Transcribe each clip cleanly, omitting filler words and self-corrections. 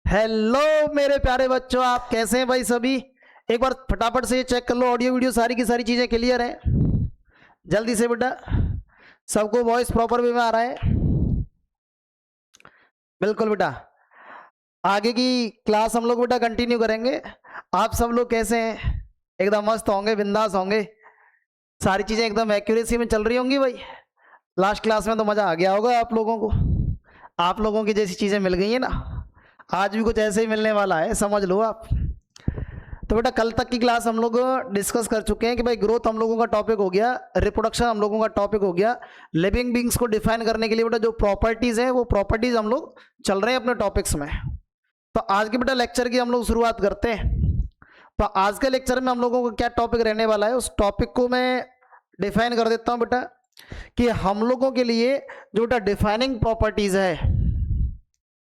Hello मेरे प्यारे बच्चों, आप कैसे हैं भाई सभी। एक बार फटाफट से ये चेक कर लो, ऑडियो वीडियो सारी की सारी चीज़ें क्लियर है। जल्दी से बेटा, सबको वॉइस प्रॉपर वे में आ रहा है? बिल्कुल बेटा। आगे की क्लास हम लोग बेटा कंटिन्यू करेंगे। आप सब लोग कैसे हैं? एकदम मस्त होंगे, बिंदास होंगे, सारी चीज़ें एकदम एक्यूरेसी में चल रही होंगी भाई। लास्ट क्लास में तो मज़ा आ गया होगा आप लोगों को। आप लोगों की जैसी चीज़ें मिल गई हैं ना, आज भी कुछ ऐसे ही मिलने वाला है, समझ लो आप। तो बेटा कल तक की क्लास हम लोग डिस्कस कर चुके हैं कि भाई ग्रोथ हम लोगों का टॉपिक हो गया, रिप्रोडक्शन हम लोगों का टॉपिक हो गया। लिविंग बींग्स को डिफाइन करने के लिए बेटा जो प्रॉपर्टीज है वो प्रॉपर्टीज हम लोग चल रहे हैं अपने टॉपिक्स में। तो आज के बेटा लेक्चर की हम लोग शुरुआत करते हैं। तो आज के लेक्चर में हम लोगों को क्या टॉपिक रहने वाला है, उस टॉपिक को मैं डिफाइन कर देता हूं बेटा कि हम लोगों के लिए जो बेटा डिफाइनिंग प्रॉपर्टीज है,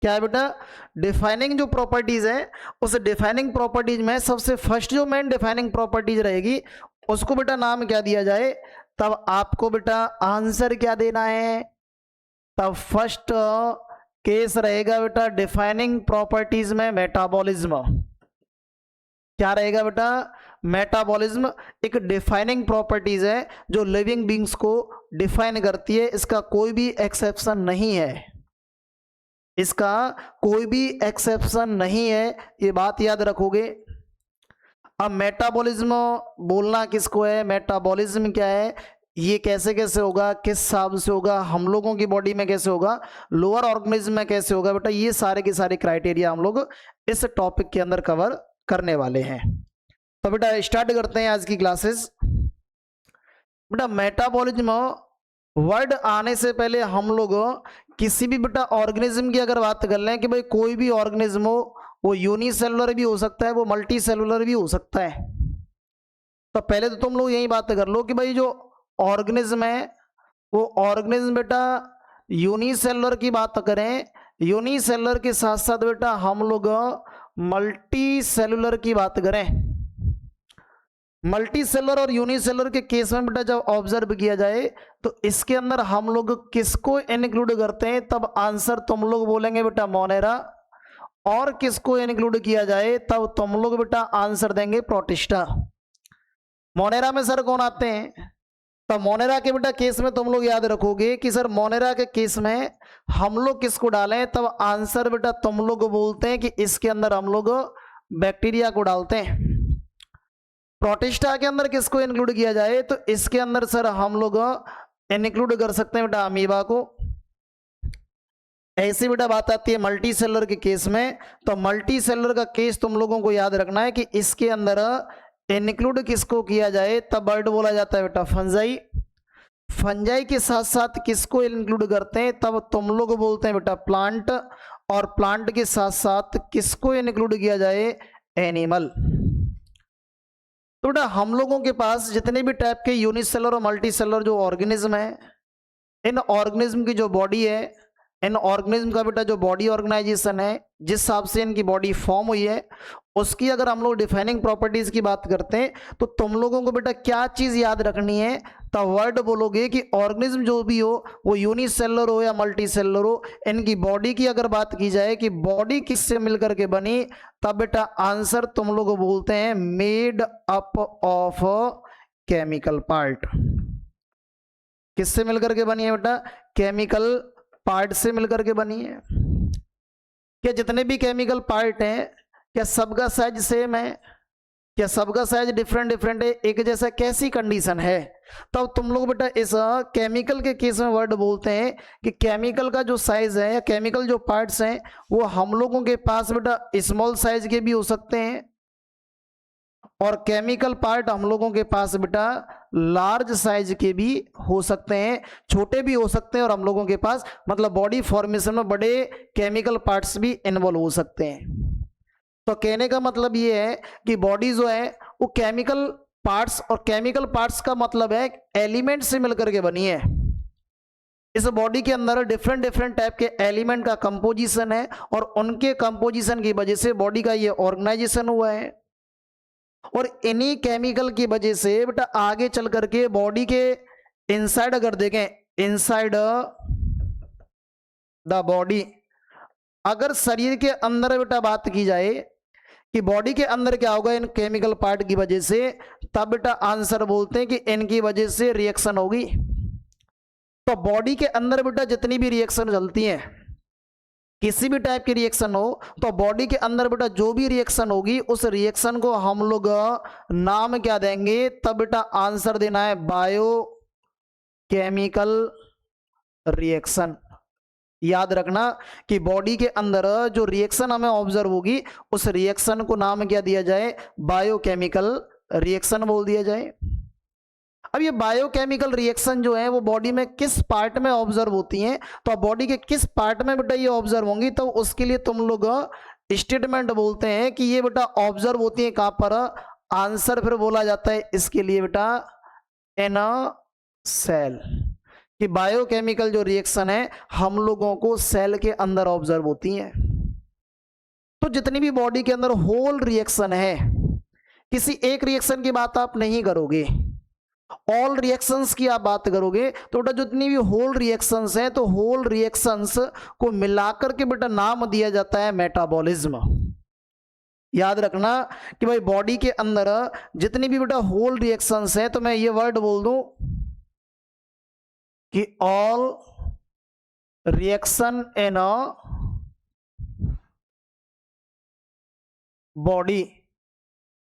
क्या है बेटा, डिफाइनिंग जो प्रॉपर्टीज है, उस डिफाइनिंग प्रॉपर्टीज में सबसे फर्स्ट जो मेन डिफाइनिंग प्रॉपर्टीज रहेगी उसको बेटा नाम क्या दिया जाए। तब आपको बेटा आंसर क्या देना है। तब फर्स्ट केस रहेगा बेटा डिफाइनिंग प्रॉपर्टीज में मेटाबॉलिज्म। क्या रहेगा बेटा? मेटाबॉलिज्म एक डिफाइनिंग प्रॉपर्टीज है जो लिविंग बींग्स को डिफाइन करती है, इसका कोई भी एक्सेप्शन नहीं है, इसका कोई भी एक्सेप्शन नहीं है, ये बात याद रखोगे। अब मेटाबॉलिज्म बोलना किसको है, मेटाबॉलिज्म क्या है, ये कैसे कैसे होगा, किस हिसाब से होगा, हम लोगों की बॉडी में कैसे होगा, लोअर ऑर्गेनिज्म में कैसे होगा बेटा, ये सारे के सारे क्राइटेरिया हम लोग इस टॉपिक के अंदर कवर करने वाले हैं। तो बेटा स्टार्ट करते हैं आज की क्लासेस। बेटा मेटाबॉलिज्म वर्ड आने से पहले हम लोग किसी भी बेटा ऑर्गेनिज्म की अगर बात कर लें कि भाई कोई भी ऑर्गेनिज्म हो, वो यूनिसेलुलर भी हो सकता है, वो मल्टी सेलुलर भी हो सकता है। तो पहले तो तुम लोग यही बात कर लो कि भाई जो ऑर्गेनिज्म है वो ऑर्गेनिज्म बेटा यूनिसेलुलर की बात करें, यूनिसेलुलर के साथ साथ बेटा हम लोग मल्टी सेलुलर की बात करें। मल्टी सेलुलर और यूनिसेलुलर के केस में बेटा जब ऑब्जर्व किया जाए तो इसके अंदर हम लोग किसको इंक्लूड करते हैं, तब आंसर तुम लोग बोलेंगे बेटा मोनेरा, और किसको इंक्लूड किया जाए तब तुम लोग बेटा आंसर देंगे प्रोटिस्टा। मोनेरा में सर कौन आते हैं? तो मोनेरा के बेटा केस में तुम लोग याद रखोगे कि सर मोनेरा के केस में हम लोग किसको डालें, तब आंसर बेटा तुम लोग बोलते हैं कि इसके अंदर हम लोग बैक्टीरिया को डालते हैं। प्रोटिस्टा के अंदर किसको इंक्लूड किया जाए, तो इसके अंदर सर हम लोग इंक्लूड कर सकते हैं बेटा अमीबा को। ऐसी बेटा बात आती है मल्टी सेलुलर के केस में, तो मल्टी सेलुलर का केस तुम लोगों को याद रखना है कि इसके अंदर इंक्लूड किसको किया जाए, तब वर्ड बोला जाता है बेटा फंजाई। फंजाई के साथ साथ किसको इंक्लूड करते हैं, तब तुम लोग बोलते हैं बेटा प्लांट, और प्लांट के साथ साथ किसको इंक्लूड किया जाए, एनिमल। तो बेटा हम लोगों के पास जितने भी टाइप के यूनिसेलुलर और मल्टी सेलुलर जो ऑर्गेनिज्म है, इन ऑर्गेनिज्म की जो बॉडी है, इन ऑर्गेनिज्म का बेटा जो बॉडी ऑर्गेनाइजेशन है, जिस हिसाब से इनकी बॉडी फॉर्म हुई है, उसकी अगर हम लोग डिफाइनिंग प्रॉपर्टीज की बात करते हैं तो तुम लोगों को बेटा क्या चीज याद रखनी है, तो वर्ड बोलोगे कि ऑर्गेनिज्म जो भी हो वो यूनिसेलुलर हो या मल्टी सेलुलर हो, इनकी बॉडी की अगर बात की जाए कि बॉडी किससे मिलकर के बनी, तब बेटा आंसर तुम लोग बोलते हैं made up of chemical part. किससे मिलकर के बनी है बेटा? केमिकल पार्ट से मिलकर के बनी है। क्या जितने भी केमिकल पार्ट हैं क्या सबका साइज सेम है, क्या सबका साइज डिफरेंट डिफरेंट है, एक जैसा, कैसी कंडीशन है? तब तुम लोग बेटा इस केमिकल के केस में वर्ड बोलते हैं कि केमिकल का जो साइज है या केमिकल जो पार्ट्स हैं वो हम लोगों के पास बेटा स्मॉल साइज के भी हो सकते हैं, और केमिकल पार्ट हम लोगों के पास बेटा लार्ज साइज के भी हो सकते हैं, छोटे भी हो सकते हैं, और हम लोगों के पास मतलब बॉडी फॉर्मेशन में बड़े केमिकल पार्ट्स भी इन्वॉल्व हो सकते हैं। तो कहने का मतलब ये है कि बॉडी जो है वो केमिकल पार्ट्स, और केमिकल पार्ट्स का मतलब है एलिमेंट से मिलकर के बनी है। इस बॉडी के अंदर डिफरेंट डिफरेंट टाइप के एलिमेंट का कंपोजिशन है, और उनके कंपोजिशन की वजह से बॉडी का ये ऑर्गेनाइजेशन हुआ है, और इन्हीं केमिकल की वजह से बेटा आगे चल करके बॉडी के इनसाइड अगर देखें, इनसाइड द बॉडी अगर शरीर के अंदर बेटा बात की जाए कि बॉडी के अंदर क्या होगा इन केमिकल पार्ट की वजह से, तब बेटा आंसर बोलते हैं कि इनकी वजह से रिएक्शन होगी। तो बॉडी के अंदर बेटा जितनी भी रिएक्शन चलती हैं, किसी भी टाइप की रिएक्शन हो, तो बॉडी के अंदर बेटा जो भी रिएक्शन होगी उस रिएक्शन को हम लोग नाम क्या देंगे, तब बेटा आंसर देना है बायो केमिकल रिएक्शन। याद रखना कि बॉडी के अंदर जो रिएक्शन हमें ऑब्जर्व होगी उस रिएक्शन को नाम क्या दिया जाए, बायोकेमिकल रिएक्शन बोल दिया जाए। अब ये बायोकेमिकल रिएक्शन जो है वो बॉडी में किस पार्ट में ऑब्जर्व होती हैं, तो बॉडी के किस पार्ट में बेटा ये ऑब्जर्व होंगी, तो उसके लिए तुम लोग स्टेटमेंट बोलते हैं कि ये बेटा ऑब्जर्व होती है कहां पर, आंसर फिर बोला जाता है इसके लिए बेटा इन सेल, कि बायोकेमिकल जो रिएक्शन है हम लोगों को सेल के अंदर ऑब्जर्व होती हैं। तो जितनी भी बॉडी के अंदर होल रिएक्शन है, किसी एक रिएक्शन की बात आप नहीं करोगे, ऑल रिएक्शंस की आप बात करोगे, तो बेटा जितनी भी होल रिएक्शंस हैं, तो होल रिएक्शंस को मिलाकर के बेटा नाम दिया जाता है मेटाबॉलिज्म। याद रखना कि भाई बॉडी के अंदर जितनी भी बेटा होल रिएक्शंस हैं, तो मैं ये वर्ड बोल दूं कि ऑल रिएक्शन इन बॉडी,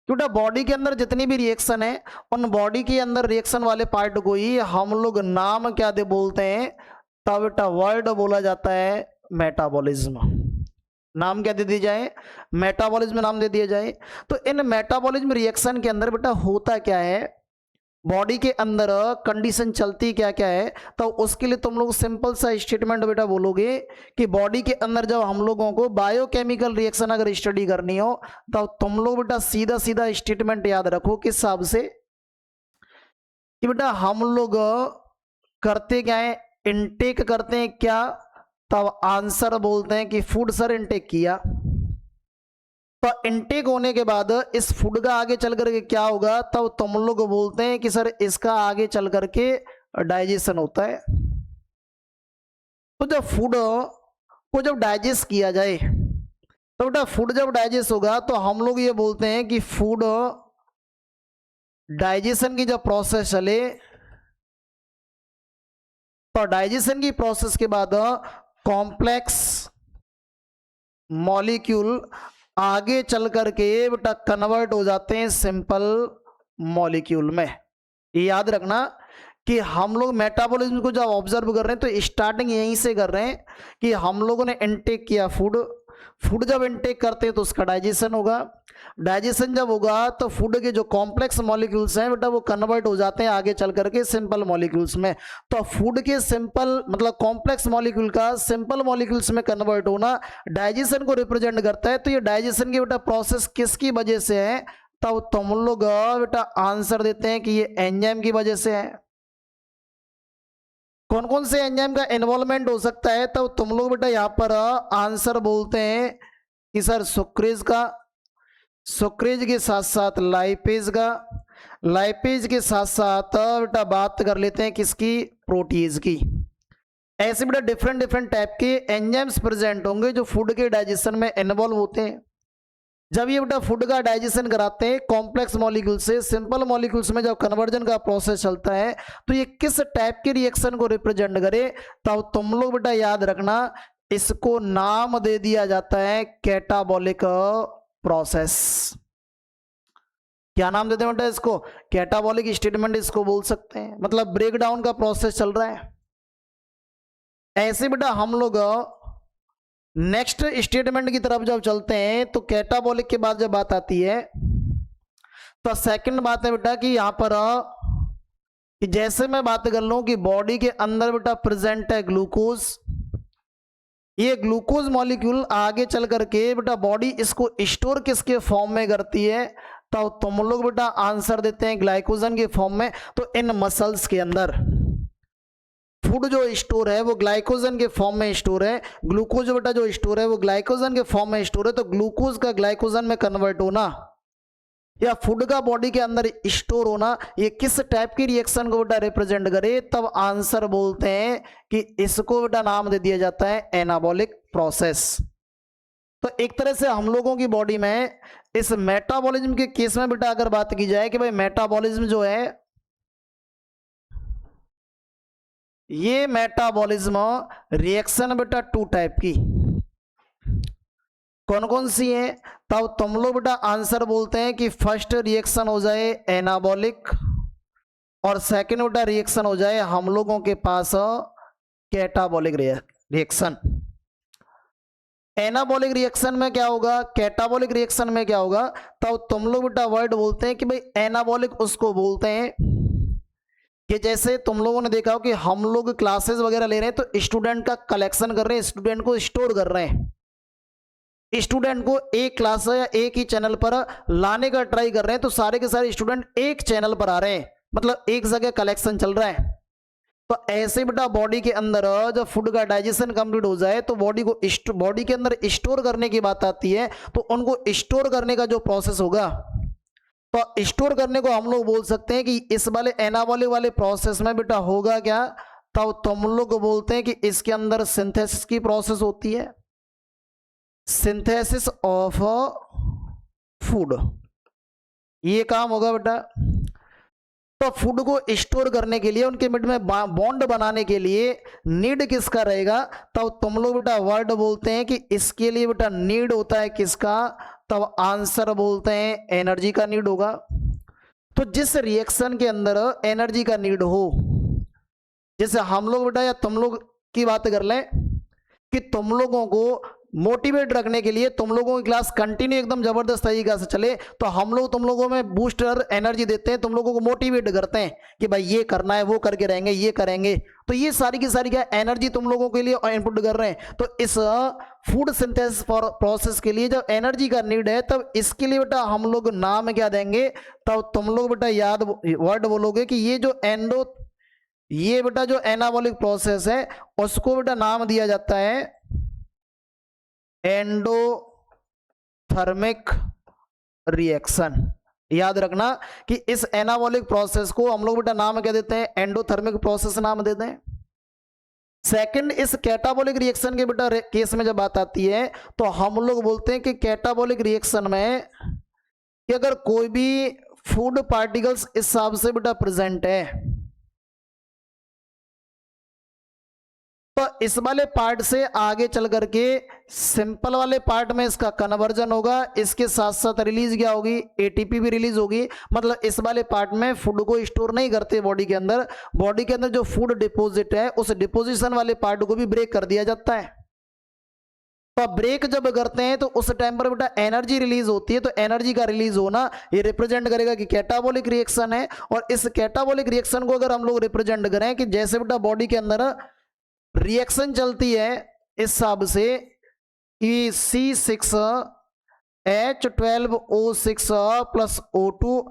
क्योंकि बॉडी के अंदर जितनी भी रिएक्शन है उन बॉडी के अंदर रिएक्शन वाले पार्ट को ही हम लोग नाम क्या दे बोलते हैं, तब बेटा वर्ड बोला जाता है मेटाबॉलिज्म। नाम क्या दे दिया जाए, मेटाबॉलिज्म नाम दे दिया जाए। तो इन मेटाबॉलिज्म रिएक्शन के अंदर बेटा होता क्या है, बॉडी के अंदर कंडीशन चलती क्या क्या है, तो उसके लिए तुम लोग सिंपल सा स्टेटमेंट बेटा बोलोगे कि बॉडी के अंदर जब हम लोगों को बायोकेमिकल रिएक्शन अगर स्टडी करनी हो, तो तुम लोग बेटा सीधा सीधा स्टेटमेंट याद रखो किस हिसाब से, कि बेटा हम लोग करते क्या है, इनटेक करते हैं क्या, तब आंसर बोलते हैं कि फूड सर इनटेक किया। तो इनटेक होने के बाद इस फूड का आगे चल करके क्या होगा, तब तुम लोग बोलते हैं कि सर इसका आगे चल करके डाइजेशन होता है। तो जब फूड को जब डाइजेस्ट किया जाए, तो बेटा फूड जब डाइजेस्ट होगा तो हम लोग ये बोलते हैं कि फूड डाइजेशन की जब प्रोसेस चले, तो डाइजेशन की प्रोसेस के बाद कॉम्प्लेक्स मॉलिक्यूल आगे चल करके बेटा कन्वर्ट हो जाते हैं सिंपल मॉलिक्यूल में। ये याद रखना कि हम लोग मेटाबॉलिज्म को जब ऑब्जर्व कर रहे हैं तो स्टार्टिंग यहीं से कर रहे हैं कि हम लोगों ने इनटेक किया फूड, फूड जब इनटेक करते हैं तो उसका डाइजेशन होगा, डाइजेशन जब होगा तो फूड के जो कॉम्प्लेक्स मॉलिक्यूल्स हैं बेटा वो कन्वर्ट हो जाते हैं आगे चल करके सिंपल मॉलिक्यूल्स में। तो फूड के सिंपल मतलब कॉम्प्लेक्स मॉलिक्यूल का सिंपल मॉलिक्यूल्स में कन्वर्ट होना डाइजेशन को रिप्रेजेंट करता है। तो ये डाइजेशन की बेटा प्रोसेस किसकी वजह से है, तब तुम लोग बेटा आंसर देते हैं कि ये एंजाइम की वजह से है। कौन कौन से एंजाइम का इन्वॉल्वमेंट हो सकता है, तब तुम लोग बेटा यहाँ पर आंसर बोलते हैं कि सर सुक्रेज का, सुक्रेज के साथ साथ लाइपेज का, लाइपेज के साथ साथ बेटा बात कर लेते हैं किसकी, प्रोटीज की। ऐसे बेटा डिफरेंट डिफरेंट टाइप के एंजाइम्स प्रेजेंट होंगे जो फूड के डाइजेशन में इन्वॉल्व होते हैं। जब ये बेटा फूड का डाइजेशन कराते हैं कॉम्प्लेक्स मॉलिक्यूल से सिंपल मॉलिक्यूल्स में जब कन्वर्जन का प्रोसेस चलता है तो ये किस टाइप के रिएक्शन को रिप्रेजेंट करे, तब तुम लोग बेटा याद रखना इसको नाम दे दिया जाता है कैटाबॉलिक प्रोसेस। क्या नाम देते हैं बेटा इसको, कैटाबॉलिक स्टेटमेंट इसको बोल सकते हैं, मतलब ब्रेक डाउन का प्रोसेस चल रहा है। ऐसे बेटा हम लोग नेक्स्ट स्टेटमेंट की तरफ जब चलते हैं तो कैटाबॉलिक के बाद जब बात आती है तो सेकंड बात है बेटा कि यहां पर कि जैसे मैं बात कर लूं कि बॉडी के अंदर बेटा प्रेजेंट है ग्लूकोज, ये ग्लूकोज मॉलिक्यूल आगे चल करके बेटा बॉडी इसको स्टोर किसके फॉर्म में करती है, तो तुम लोग बेटा आंसर देते हैं ग्लाइकोजन के फॉर्म में। तो इन मसल्स के अंदर फूड जो स्टोर है वो ग्लाइकोजन के फॉर्म में स्टोर है, ग्लूकोज बेटा जो स्टोर है वो ग्लाइकोजन के फॉर्म में स्टोर है। तो ग्लूकोज का ग्लाइकोजन में कन्वर्ट होना या फूड का बॉडी के अंदर स्टोर होना ये किस टाइप की रिएक्शन को बेटा रिप्रेजेंट करे, तब आंसर बोलते हैं कि इसको बेटा नाम दे दिया जाता है एनाबॉलिक प्रोसेस। तो एक तरह से हम लोगों की बॉडी में इस मेटाबॉलिज्म के केस में बेटा अगर बात की जाए कि भाई मेटाबॉलिज्म जो है, ये मेटाबॉलिज्म रिएक्शन बेटा टू टाइप की कौन कौन सी है, तब तुम लोग बेटा आंसर बोलते हैं कि फर्स्ट रिएक्शन हो जाए एनाबॉलिक और सेकंड बेटा रिएक्शन हो जाए हम लोगों के पास कैटाबॉलिक रिएक्शन। एनाबॉलिक रिएक्शन में क्या होगा, कैटाबॉलिक रिएक्शन में क्या होगा, तब तुम लोग बेटा वर्ड बोलते हैं कि भाई एनाबॉलिक उसको बोलते हैं कि जैसे तुम लोगों ने देखा हो कि हम लोग क्लासेस वगैरह ले रहे हैं तो स्टूडेंट का कलेक्शन कर रहे हैं, स्टूडेंट को स्टोर कर रहे हैं, स्टूडेंट को एक क्लास या एक ही चैनल पर लाने का ट्राई कर रहे हैं, तो सारे के सारे स्टूडेंट एक चैनल पर आ रहे हैं, मतलब एक जगह कलेक्शन चल रहा है। तो ऐसे बेटा बॉडी के अंदर जब फूड का डाइजेशन कंप्लीट हो जाए तो बॉडी के अंदर स्टोर करने की बात आती है, तो उनको स्टोर करने का जो प्रोसेस होगा, तो स्टोर करने को हम लोग बोल सकते हैं कि इस वाले एनाबॉलिक वाले प्रोसेस में बेटा होगा क्या, तब तुम लोग बोलते हैं कि इसके अंदर सिंथेसिस की प्रोसेस होती है, सिंथेसिस ऑफ फूड, ये काम होगा बेटा। तो फूड को स्टोर करने के लिए, उनके मिड में बॉन्ड बनाने के लिए नीड किसका रहेगा, तब तुम लोग बेटा वर्ड बोलते हैं कि इसके लिए बेटा नीड होता है किसका, तब आंसर बोलते हैं एनर्जी का नीड होगा। तो जिस रिएक्शन के अंदर एनर्जी का नीड हो, जैसे हम लोग बेटा या तुम लोग की बात कर लें कि तुम लोगों को मोटिवेट रखने के लिए तुम लोगों की क्लास कंटिन्यू एकदम जबरदस्त तरीका से चले, तो हम लोग तुम लोगों में बूस्टर एनर्जी देते हैं, तुम लोगों को मोटिवेट करते हैं कि भाई ये करना है, वो करके रहेंगे, ये करेंगे, तो ये सारी की सारी क्या एनर्जी तुम लोगों के लिए इनपुट कर रहे हैं। तो इस फूड सिंथेसिस प्रोसेस के लिए जब एनर्जी का नीड है, तब इसके लिए बेटा हम लोग नाम क्या देंगे, तब तुम लोग बेटा याद वर्ड बोलोगे कि ये बेटा जो एनाबॉलिक प्रोसेस है उसको बेटा नाम दिया जाता है एंडोथर्मिक रिएक्शन। याद रखना कि इस एनाबॉलिक प्रोसेस को हम लोग बेटा नाम क्या देते हैं, एंडोथर्मिक प्रोसेस नाम देते हैं। सेकंड, इस कैटाबॉलिक रिएक्शन के बेटा केस में जब बात आती है तो हम लोग बोलते हैं कि कैटाबॉलिक रिएक्शन में कि अगर कोई भी फूड पार्टिकल्स इस हिसाब से बेटा प्रेजेंट है, तो इस वाले पार्ट से आगे चल करके सिंपल वाले पार्ट में इसका कन्वर्जन होगा, इसके साथ साथ रिलीज क्या होगी, एटीपी भी रिलीज होगी। मतलब इस वाले पार्ट में फूड को स्टोर नहीं करते बॉडी के अंदर, बॉडी के अंदर जो फूड डिपोजिट है उस डिपोजिशन वाले पार्ट को भी ब्रेक कर दिया जाता है। तो ब्रेक जब करते हैं तो उस टाइम पर बेटा एनर्जी रिलीज होती है, तो एनर्जी का रिलीज होना ये रिप्रेजेंट करेगा कि कैटाबॉलिक रिएक्शन है। और इस कैटाबॉलिक रिएक्शन को अगर हम लोग रिप्रेजेंट करें कि जैसे बेटा बॉडी के अंदर रिएक्शन चलती है इस हिसाब से कि C6H12O6 प्लस O2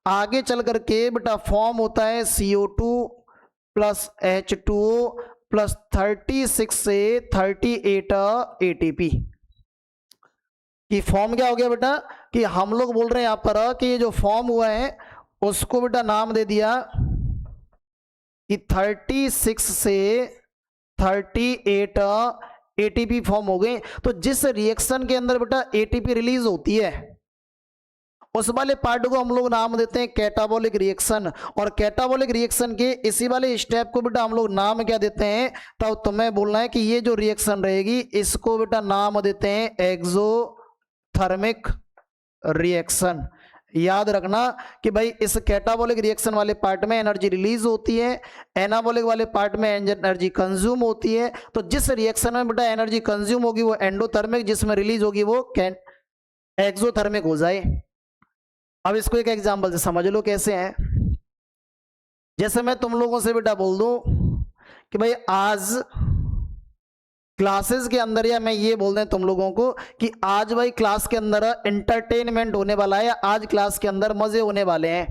आगे चल करके बेटा फॉर्म होता है CO2 प्लस H2O प्लस 36 से 38 ATP की फॉर्म क्या हो गया बेटा कि हम लोग बोल रहे हैं यहां पर कि ये जो फॉर्म हुआ है उसको बेटा नाम दे दिया कि 36 से 38 एटीपी फॉर्म हो गए। तो जिस रिएक्शन के अंदर बेटा एटीपी रिलीज होती है उस वाले पार्ट को हम लोग नाम देते हैं कैटाबॉलिक रिएक्शन। और कैटाबॉलिक रिएक्शन के इसी वाले स्टेप को बेटा हम लोग नाम क्या देते हैं, तब तुम्हें बोलना है कि ये जो रिएक्शन रहेगी इसको बेटा नाम देते हैं एक्सोथर्मिक रिएक्शन। याद रखना कि भाई इस कैटाबॉलिक रिएक्शन वाले पार्ट में एनर्जी रिलीज होती है, एनाबॉलिक वाले पार्ट में एनर्जी कंज्यूम होती है। तो जिस रिएक्शन में बेटा एनर्जी कंज्यूम होगी वो एंडोथर्मिक, जिसमें रिलीज होगी वो एक्सोथर्मिक हो जाए। अब इसको एक एग्जांपल से समझ लो कैसे है। जैसे मैं तुम लोगों से बेटा बोल दूं कि भाई आज क्लासेस के अंदर, या मैं ये बोल दें तुम लोगों को कि आज भाई क्लास के अंदर एंटरटेनमेंट होने वाला है, या आज क्लास के अंदर मजे होने वाले हैं,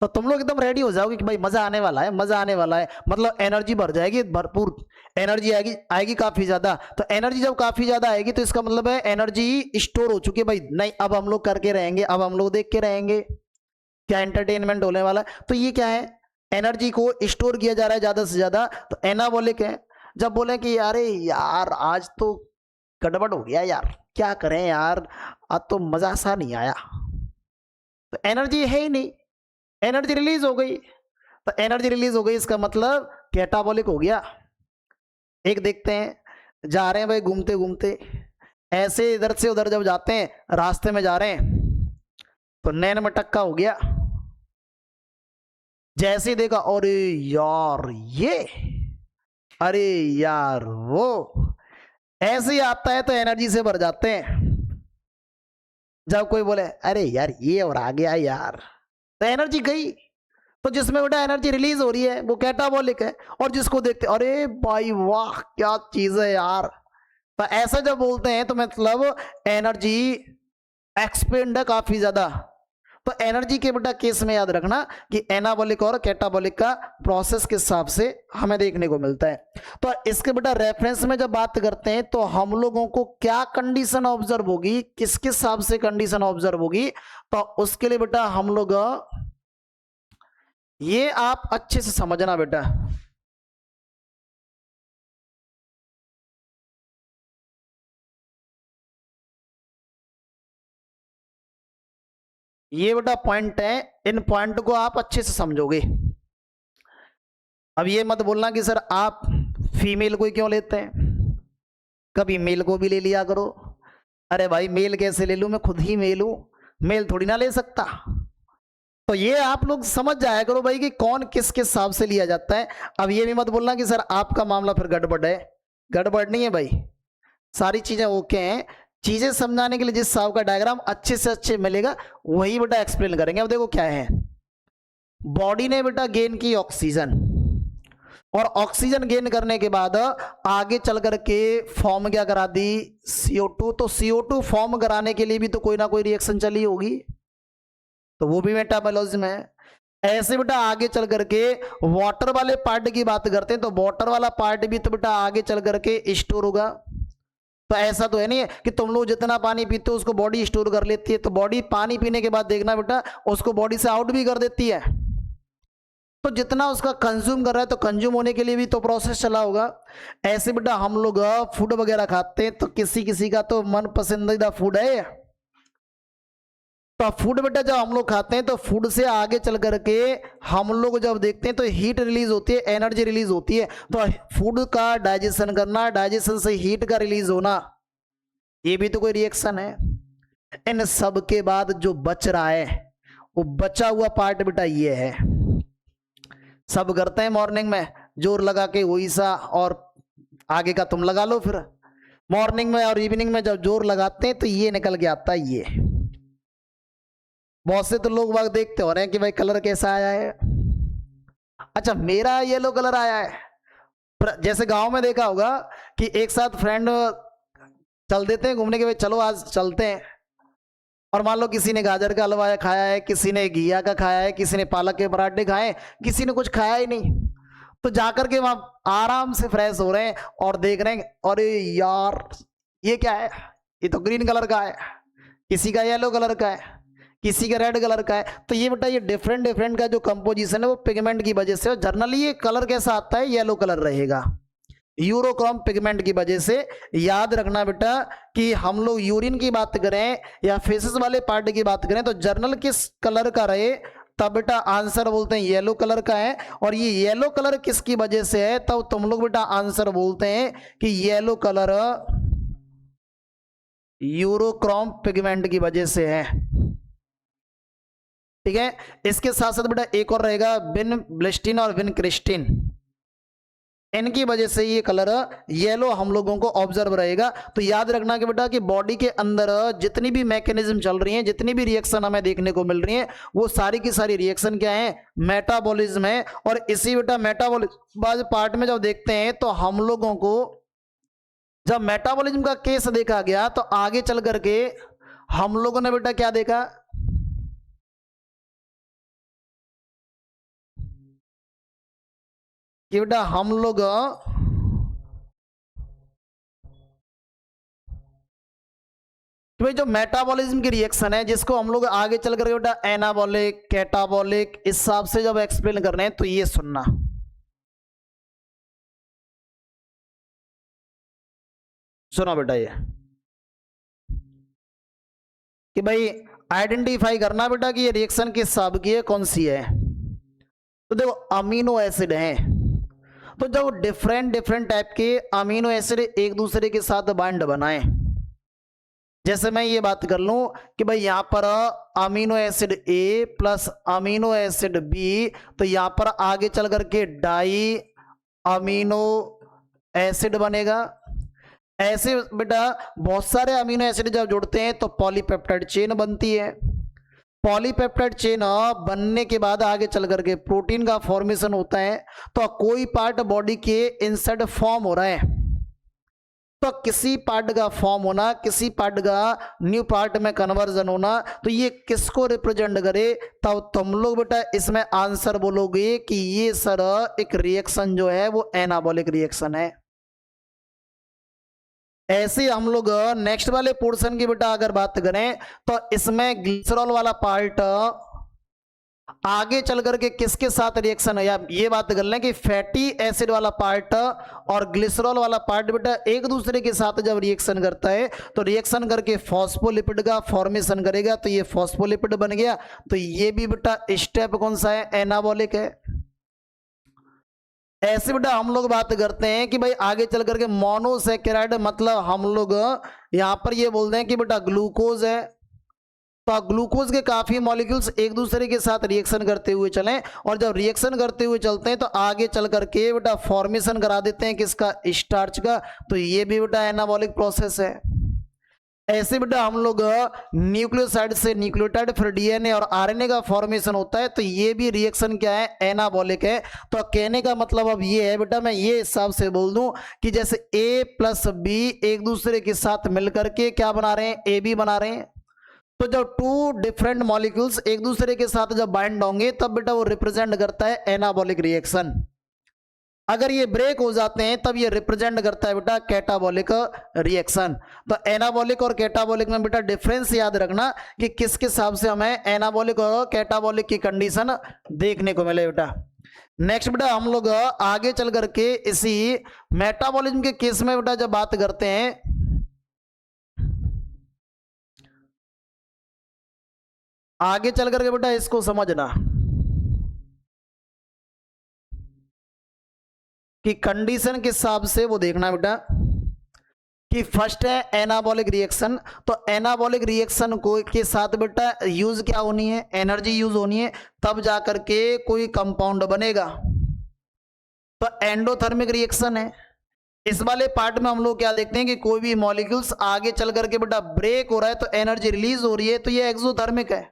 तो तुम लोग एकदम रेडी हो जाओगे कि भाई मजा आने वाला है, मजा आने वाला है, मतलब एनर्जी बढ़ जाएगी, भरपूर एनर्जी आएगी काफी ज्यादा। तो एनर्जी जब काफी ज्यादा आएगी तो इसका मतलब है एनर्जी स्टोर हो चुकी है, भाई नहीं अब हम लोग करके रहेंगे, अब हम लोग देख के रहेंगे, क्या एंटरटेनमेंट होने वाला है। तो ये क्या है, एनर्जी को स्टोर किया जा रहा है ज्यादा से ज्यादा, तो एनाबॉलिक है। जब बोले कि अरे यार आज तो गड़बड़ हो गया यार, क्या करें यार, आज तो मजा सा नहीं आया। तो एनर्जी है ही नहीं, एनर्जी रिलीज हो गई। तो एनर्जी रिलीज हो गई इसका मतलब कैटाबॉलिक हो गया। एक देखते हैं, जा रहे हैं भाई घूमते घूमते, ऐसे इधर से उधर जब जाते हैं, रास्ते में जा रहे हैं तो नैन मटक्का हो गया। जैसे देखा, अरे यार ये, अरे यार वो, ऐसे ही आता है तो एनर्जी से भर जाते हैं। जब कोई बोले अरे यार ये और आ गया यार, तो एनर्जी गई। तो जिसमें बेटा एनर्जी रिलीज हो रही है वो कैटाबॉलिक है, और जिसको देखते अरे भाई वाह क्या चीज है यार, तो ऐसा जब बोलते हैं तो मतलब एनर्जी एक्सपेंड है काफी ज्यादा। तो एनर्जी के बेटा केस में याद रखना कि एनाबॉलिक और कैटाबॉलिक का प्रोसेस के हिसाब से हमें देखने को मिलता है। तो इसके बेटा रेफरेंस में जब बात करते हैं तो हम लोगों को क्या कंडीशन ऑब्जर्व होगी, किसके हिसाब से कंडीशन ऑब्जर्व होगी, तो उसके लिए बेटा हम लोग, ये आप अच्छे से समझना बेटा। ये बेटा पॉइंट है, इन पॉइंट को आप अच्छे से समझोगे। अब ये मत बोलना कि सर आप फीमेल को ही क्यों लेते हैं, कभी मेल को भी ले लिया करो। अरे भाई मेल कैसे ले लूं, मैं खुद ही मेल हूं, मेल थोड़ी ना ले सकता। तो ये आप लोग समझ जाया करो भाई कि कौन किस किस हिसाब से लिया जाता है। अब ये भी मत बोलना कि सर आपका मामला फिर गड़बड़ है, गड़बड़ नहीं है भाई, सारी चीजें ओके हैं। चीजें समझाने के लिए जिस हिसाब का डायग्राम अच्छे से अच्छे मिलेगा वही बेटा एक्सप्लेन करेंगे। अब देखो क्या है, बॉडी ने बेटा गेन की ऑक्सीजन, और ऑक्सीजन गेन करने के बाद आगे चल करके फॉर्म क्या करा दी, CO2। तो CO2 फॉर्म कराने के लिए भी तो कोई ना कोई रिएक्शन चली होगी, तो वो भी मेटाबॉलिज्म है। ऐसे बेटा आगे चल करके वाटर वाले पार्ट की बात करते हैं तो वाटर वाला पार्ट भी तो बेटा आगे चल करके स्टोर होगा। तो ऐसा तो है नहीं है कि तुम लोग जितना पानी पीते हो उसको बॉडी स्टोर कर लेती है, तो बॉडी पानी पीने के बाद देखना बेटा उसको बॉडी से आउट भी कर देती है। तो जितना उसका कंज्यूम कर रहा है तो कंज्यूम होने के लिए भी तो प्रोसेस चला होगा। ऐसे बेटा हम लोग फूड वगैरह खाते हैं तो किसी किसी का तो मन पसंदीदा फूड है, तो फूड बेटा जब हम लोग खाते हैं तो फूड से आगे चल करके हम लोग जब देखते हैं तो हीट रिलीज होती है, एनर्जी रिलीज होती है। तो फूड का डाइजेशन करना, डाइजेशन से हीट का रिलीज होना, ये भी तो कोई रिएक्शन है। इन सब के बाद जो बच रहा है वो बचा हुआ पार्ट बेटा ये है। सब करते हैं मॉर्निंग में जोर लगा के वही सा, और आगे का तुम लगा लो फिर। मॉर्निंग में और इवनिंग में जब जोर लगाते हैं तो ये निकल के आता है ये। बहुत से तो लोग बाग देखते हो रहे हैं कि भाई कलर कैसा आया है, अच्छा मेरा येलो कलर आया है। जैसे गांव में देखा होगा कि एक साथ फ्रेंड चल देते हैं घूमने के, भाई चलो आज चलते हैं, और मान लो किसी ने गाजर का हलवा खाया है, किसी ने घिया का खाया है, किसी ने पालक के पराठे खाए, किसी ने कुछ खाया ही नहीं। तो जाकर के वहां आराम से फ्रेश हो रहे हैं और देख रहे हैं अरे यार ये क्या है, ये तो ग्रीन कलर का है, किसी का येलो कलर का है, किसी का रेड कलर का है। तो ये बेटा ये डिफरेंट डिफरेंट का जो कंपोजिशन है वो पिगमेंट की वजह से, जर्नली ये कलर कैसा आता है, येलो कलर रहेगा, यूरोक्रोम पिगमेंट की वजह से। याद रखना बेटा कि हम लोग यूरिन की बात करें या फेसेस वाले पार्ट की बात करें तो जर्नल किस कलर का रहे तब बेटा आंसर बोलते हैं येलो कलर का है। और ये येलो कलर किसकी वजह से है तब तुम लोग बेटा आंसर बोलते हैं कि येलो कलर यूरोक्रोम पिगमेंट की वजह से है। ठीक है, इसके साथ साथ बेटा एक और रहेगा विन ब्लिस्टिन और विन क्रिस्टिन, इनकी वजह से ये कलर येलो हम लोगों को ऑब्जर्व रहेगा। तो याद रखना कि बेटा कि बॉडी के अंदर जितनी भी मैकेनिज्म चल रही हैं, जितनी भी रिएक्शन हमें देखने को मिल रही हैं, वो सारी की सारी रिएक्शन क्या है, मेटाबॉलिज्म है। और इसी बेटा मेटाबॉलिज्म पार्ट में जब देखते हैं तो हम लोगों को जब मेटाबॉलिज्म का केस देखा गया तो आगे चल करके हम लोगों ने बेटा क्या देखा, कि बेटा हम लोग तो भाई जो मेटाबॉलिज्म की रिएक्शन है जिसको हम लोग आगे चल कर बेटा एनाबॉलिक कैटाबॉलिक इस हिसाब से जब एक्सप्लेन कर रहे हैं तो ये सुनना। सुनो बेटा ये कि भाई आइडेंटिफाई करना बेटा कि ये रिएक्शन किस हिसाब की है, कौन सी है। तो देखो अमीनो एसिड है, तो जब डिफरेंट डिफरेंट टाइप के अमीनो एसिड एक दूसरे के साथ बाइंड बनाए, जैसे मैं ये बात कर लूं कि भाई यहां पर amino acid A plus amino acid B, तो यहां पर आगे चल करके डाई अमीनो एसिड बनेगा। ऐसे बेटा बहुत सारे अमीनो एसिड जब जुड़ते हैं तो पॉलीपेप्टाइड चेन बनती है। पॉलीपेप्टाइड चेन बनने के बाद आगे चल करके प्रोटीन का फॉर्मेशन होता है। तो कोई पार्ट बॉडी के इनसाइड फॉर्म हो रहा है, तो किसी पार्ट का फॉर्म होना, किसी पार्ट का न्यू पार्ट में कन्वर्जन होना, तो ये किसको रिप्रेजेंट करे, तब तुम लोग बेटा इसमें आंसर बोलोगे कि ये सर एक रिएक्शन जो है वो एनाबॉलिक रिएक्शन है। ऐसे हम लोग नेक्स्ट वाले पोर्शन की बेटा अगर बात करें तो इसमें ग्लिसरॉल वाला पार्ट आगे चल करके किसके साथ रिएक्शन है, या ये बात कर लें कि फैटी एसिड वाला पार्ट और ग्लिसरॉल वाला पार्ट बेटा एक दूसरे के साथ जब रिएक्शन करता है तो रिएक्शन करके फॉस्फोलिपिड का फॉर्मेशन करेगा, तो ये फॉस्फोलिपिड बन गया। तो ये भी बेटा स्टेप कौन सा है, एनाबॉलिक है। ऐसे बेटा हम लोग बात करते हैं कि भाई आगे चल करके मोनोसैकेराइड, मतलब हम लोग यहां पर ये बोलते हैं कि बेटा ग्लूकोज है, तो ग्लूकोज के काफी मॉलिक्यूल्स एक दूसरे के साथ रिएक्शन करते हुए चलें, और जब रिएक्शन करते हुए चलते हैं तो आगे चल करके बेटा फॉर्मेशन करा देते हैं किसका, स्टार्च का। तो ये भी बेटा एनाबॉलिक प्रोसेस है। ऐसे बेटा हम लोग न्यूक्लियोसाइड से न्यूक्लियोटाइड फिर डीएनए और आरएनए का फॉर्मेशन होता है, तो ये भी रिएक्शन क्या है, एनाबॉलिक है। तो कहने का मतलब अब ये है बेटा, मैं ये हिसाब से बोल दूं कि जैसे ए प्लस बी एक दूसरे के साथ मिलकर के क्या बना रहे हैं, ए बी बना रहे हैं। तो जब टू डिफरेंट मॉलिक्यूल्स एक दूसरे के साथ जब बाइंड होंगे तब बेटा वो रिप्रेजेंट करता है एनाबॉलिक रिएक्शन। अगर ये ब्रेक हो जाते हैं तब ये रिप्रेजेंट करता है बेटा कैटाबॉलिक रिएक्शन। तो एनाबॉलिक और कैटाबॉलिक में बेटा डिफरेंस याद रखना कि किसके हिसाब से हमें एनाबॉलिक और कैटाबॉलिक की कंडीशन देखने को मिले बेटा। नेक्स्ट बेटा हम लोग आगे चल करके इसी मेटाबॉलिज्म के केस में बेटा जब बात करते हैं, आगे चल करके बेटा इसको समझना कि कंडीशन के हिसाब से वो देखना बेटा कि फर्स्ट है एनाबॉलिक रिएक्शन। तो एनाबॉलिक रिएक्शन को के साथ बेटा यूज क्या होनी है, एनर्जी यूज होनी है, तब जाकर के कोई कंपाउंड बनेगा। तो एंडोथर्मिक रिएक्शन है। इस वाले पार्ट में हम लोग क्या देखते हैं कि कोई भी मॉलिक्यूल्स आगे चल करके बेटा ब्रेक हो रहा है तो एनर्जी रिलीज हो रही है, तो ये एक्सोथर्मिक है।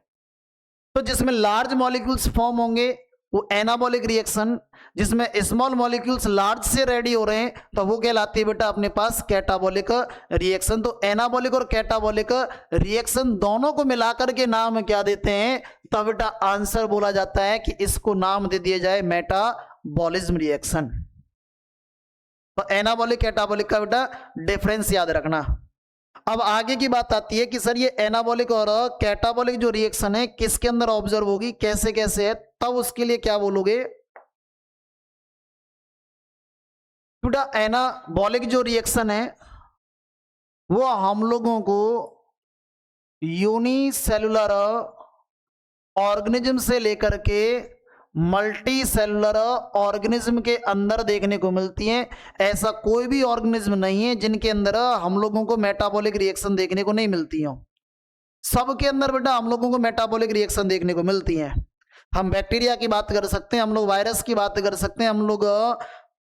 तो जिसमें लार्ज मॉलिक्यूल्स फॉर्म होंगे वो एनाबॉलिक रिएक्शन, जिसमें स्मॉल मॉलिक्यूल्स लार्ज से रेडी हो रहे हैं तो वो कहलाती है बेटा अपने पास कैटाबॉलिक रिएक्शन। तो एनाबॉलिक और कैटाबॉलिक रिएक्शन दोनों को मिलाकर के नाम क्या देते हैं, तब बेटा आंसर बोला जाता है कि इसको नाम दे दिया जाए मेटाबॉलिज्म रिएक्शन। तो एनाबॉलिक कैटाबॉलिक का बेटा डिफरेंस याद रखना। अब आगे की बात आती है कि सर ये एनाबॉलिक और कैटाबॉलिक जो रिएक्शन है किसके अंदर ऑब्जर्व होगी, कैसे कैसे है, तब उसके लिए क्या बोलोगे बेटा। एनाबॉलिक जो रिएक्शन है वो हम लोगों को यूनिसेलुलर ऑर्गेनिज्म से लेकर के मल्टी सेलुलर ऑर्गेनिज्म के अंदर देखने को मिलती हैं। ऐसा कोई भी ऑर्गेनिज्म नहीं है जिनके अंदर हम लोगों को मेटाबॉलिक रिएक्शन देखने को नहीं मिलती हो। सबके अंदर बेटा हम लोगों को मेटाबॉलिक रिएक्शन देखने को मिलती हैं। हम बैक्टीरिया की बात कर सकते हैं, हम लोग वायरस की बात कर सकते हैं, हम लोग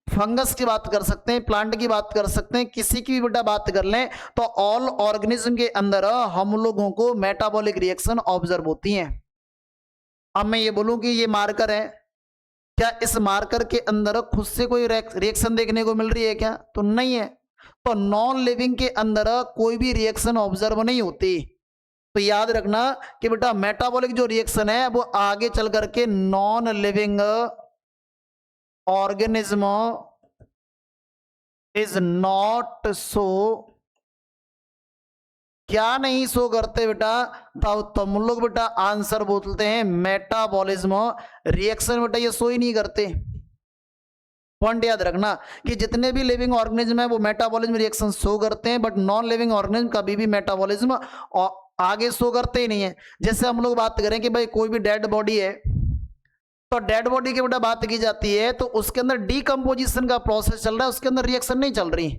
फंगस की बात कर सकते हैं, प्लांट की बात कर सकते हैं, किसी की भी बेटा बात कर लें तो ऑल ऑर्गेनिज्म के अंदर हम लोगों को मेटाबॉलिक रिएक्शन ऑब्जर्व होती हैं। अब मैं ये बोलूं कि ये मार्कर है, क्या इस मार्कर के अंदर खुद से कोई रिएक्शन देखने को मिल रही है क्या, तो नहीं है। तो नॉन लिविंग के अंदर कोई भी रिएक्शन ऑब्जर्व नहीं होती। तो याद रखना कि बेटा मेटाबॉलिक जो रिएक्शन है वो आगे चल करके non living organism is not show, क्या नहीं शो करते बेटा, तब तुम लोग बेटा आंसर बोलते हैं मेटाबॉलिज्म रिएक्शन। बेटा ये शो ही नहीं करते। पॉइंट याद रखना कि जितने भी लिविंग ऑर्गेनिज्म है वो मेटाबॉलिज्म रिएक्शन शो करते हैं, बट नॉन लिविंग ऑर्गेनिज्म कभी भी मेटाबॉलिज्म आगे शो करते ही नहीं है। जैसे हम लोग बात करें कि भाई कोई भी डेड बॉडी है, तो डेड बॉडी की बेटा बात की जाती है तो उसके अंदर डीकंपोजिशन का प्रोसेस चल रहा है, उसके अंदर रिएक्शन नहीं चल रही।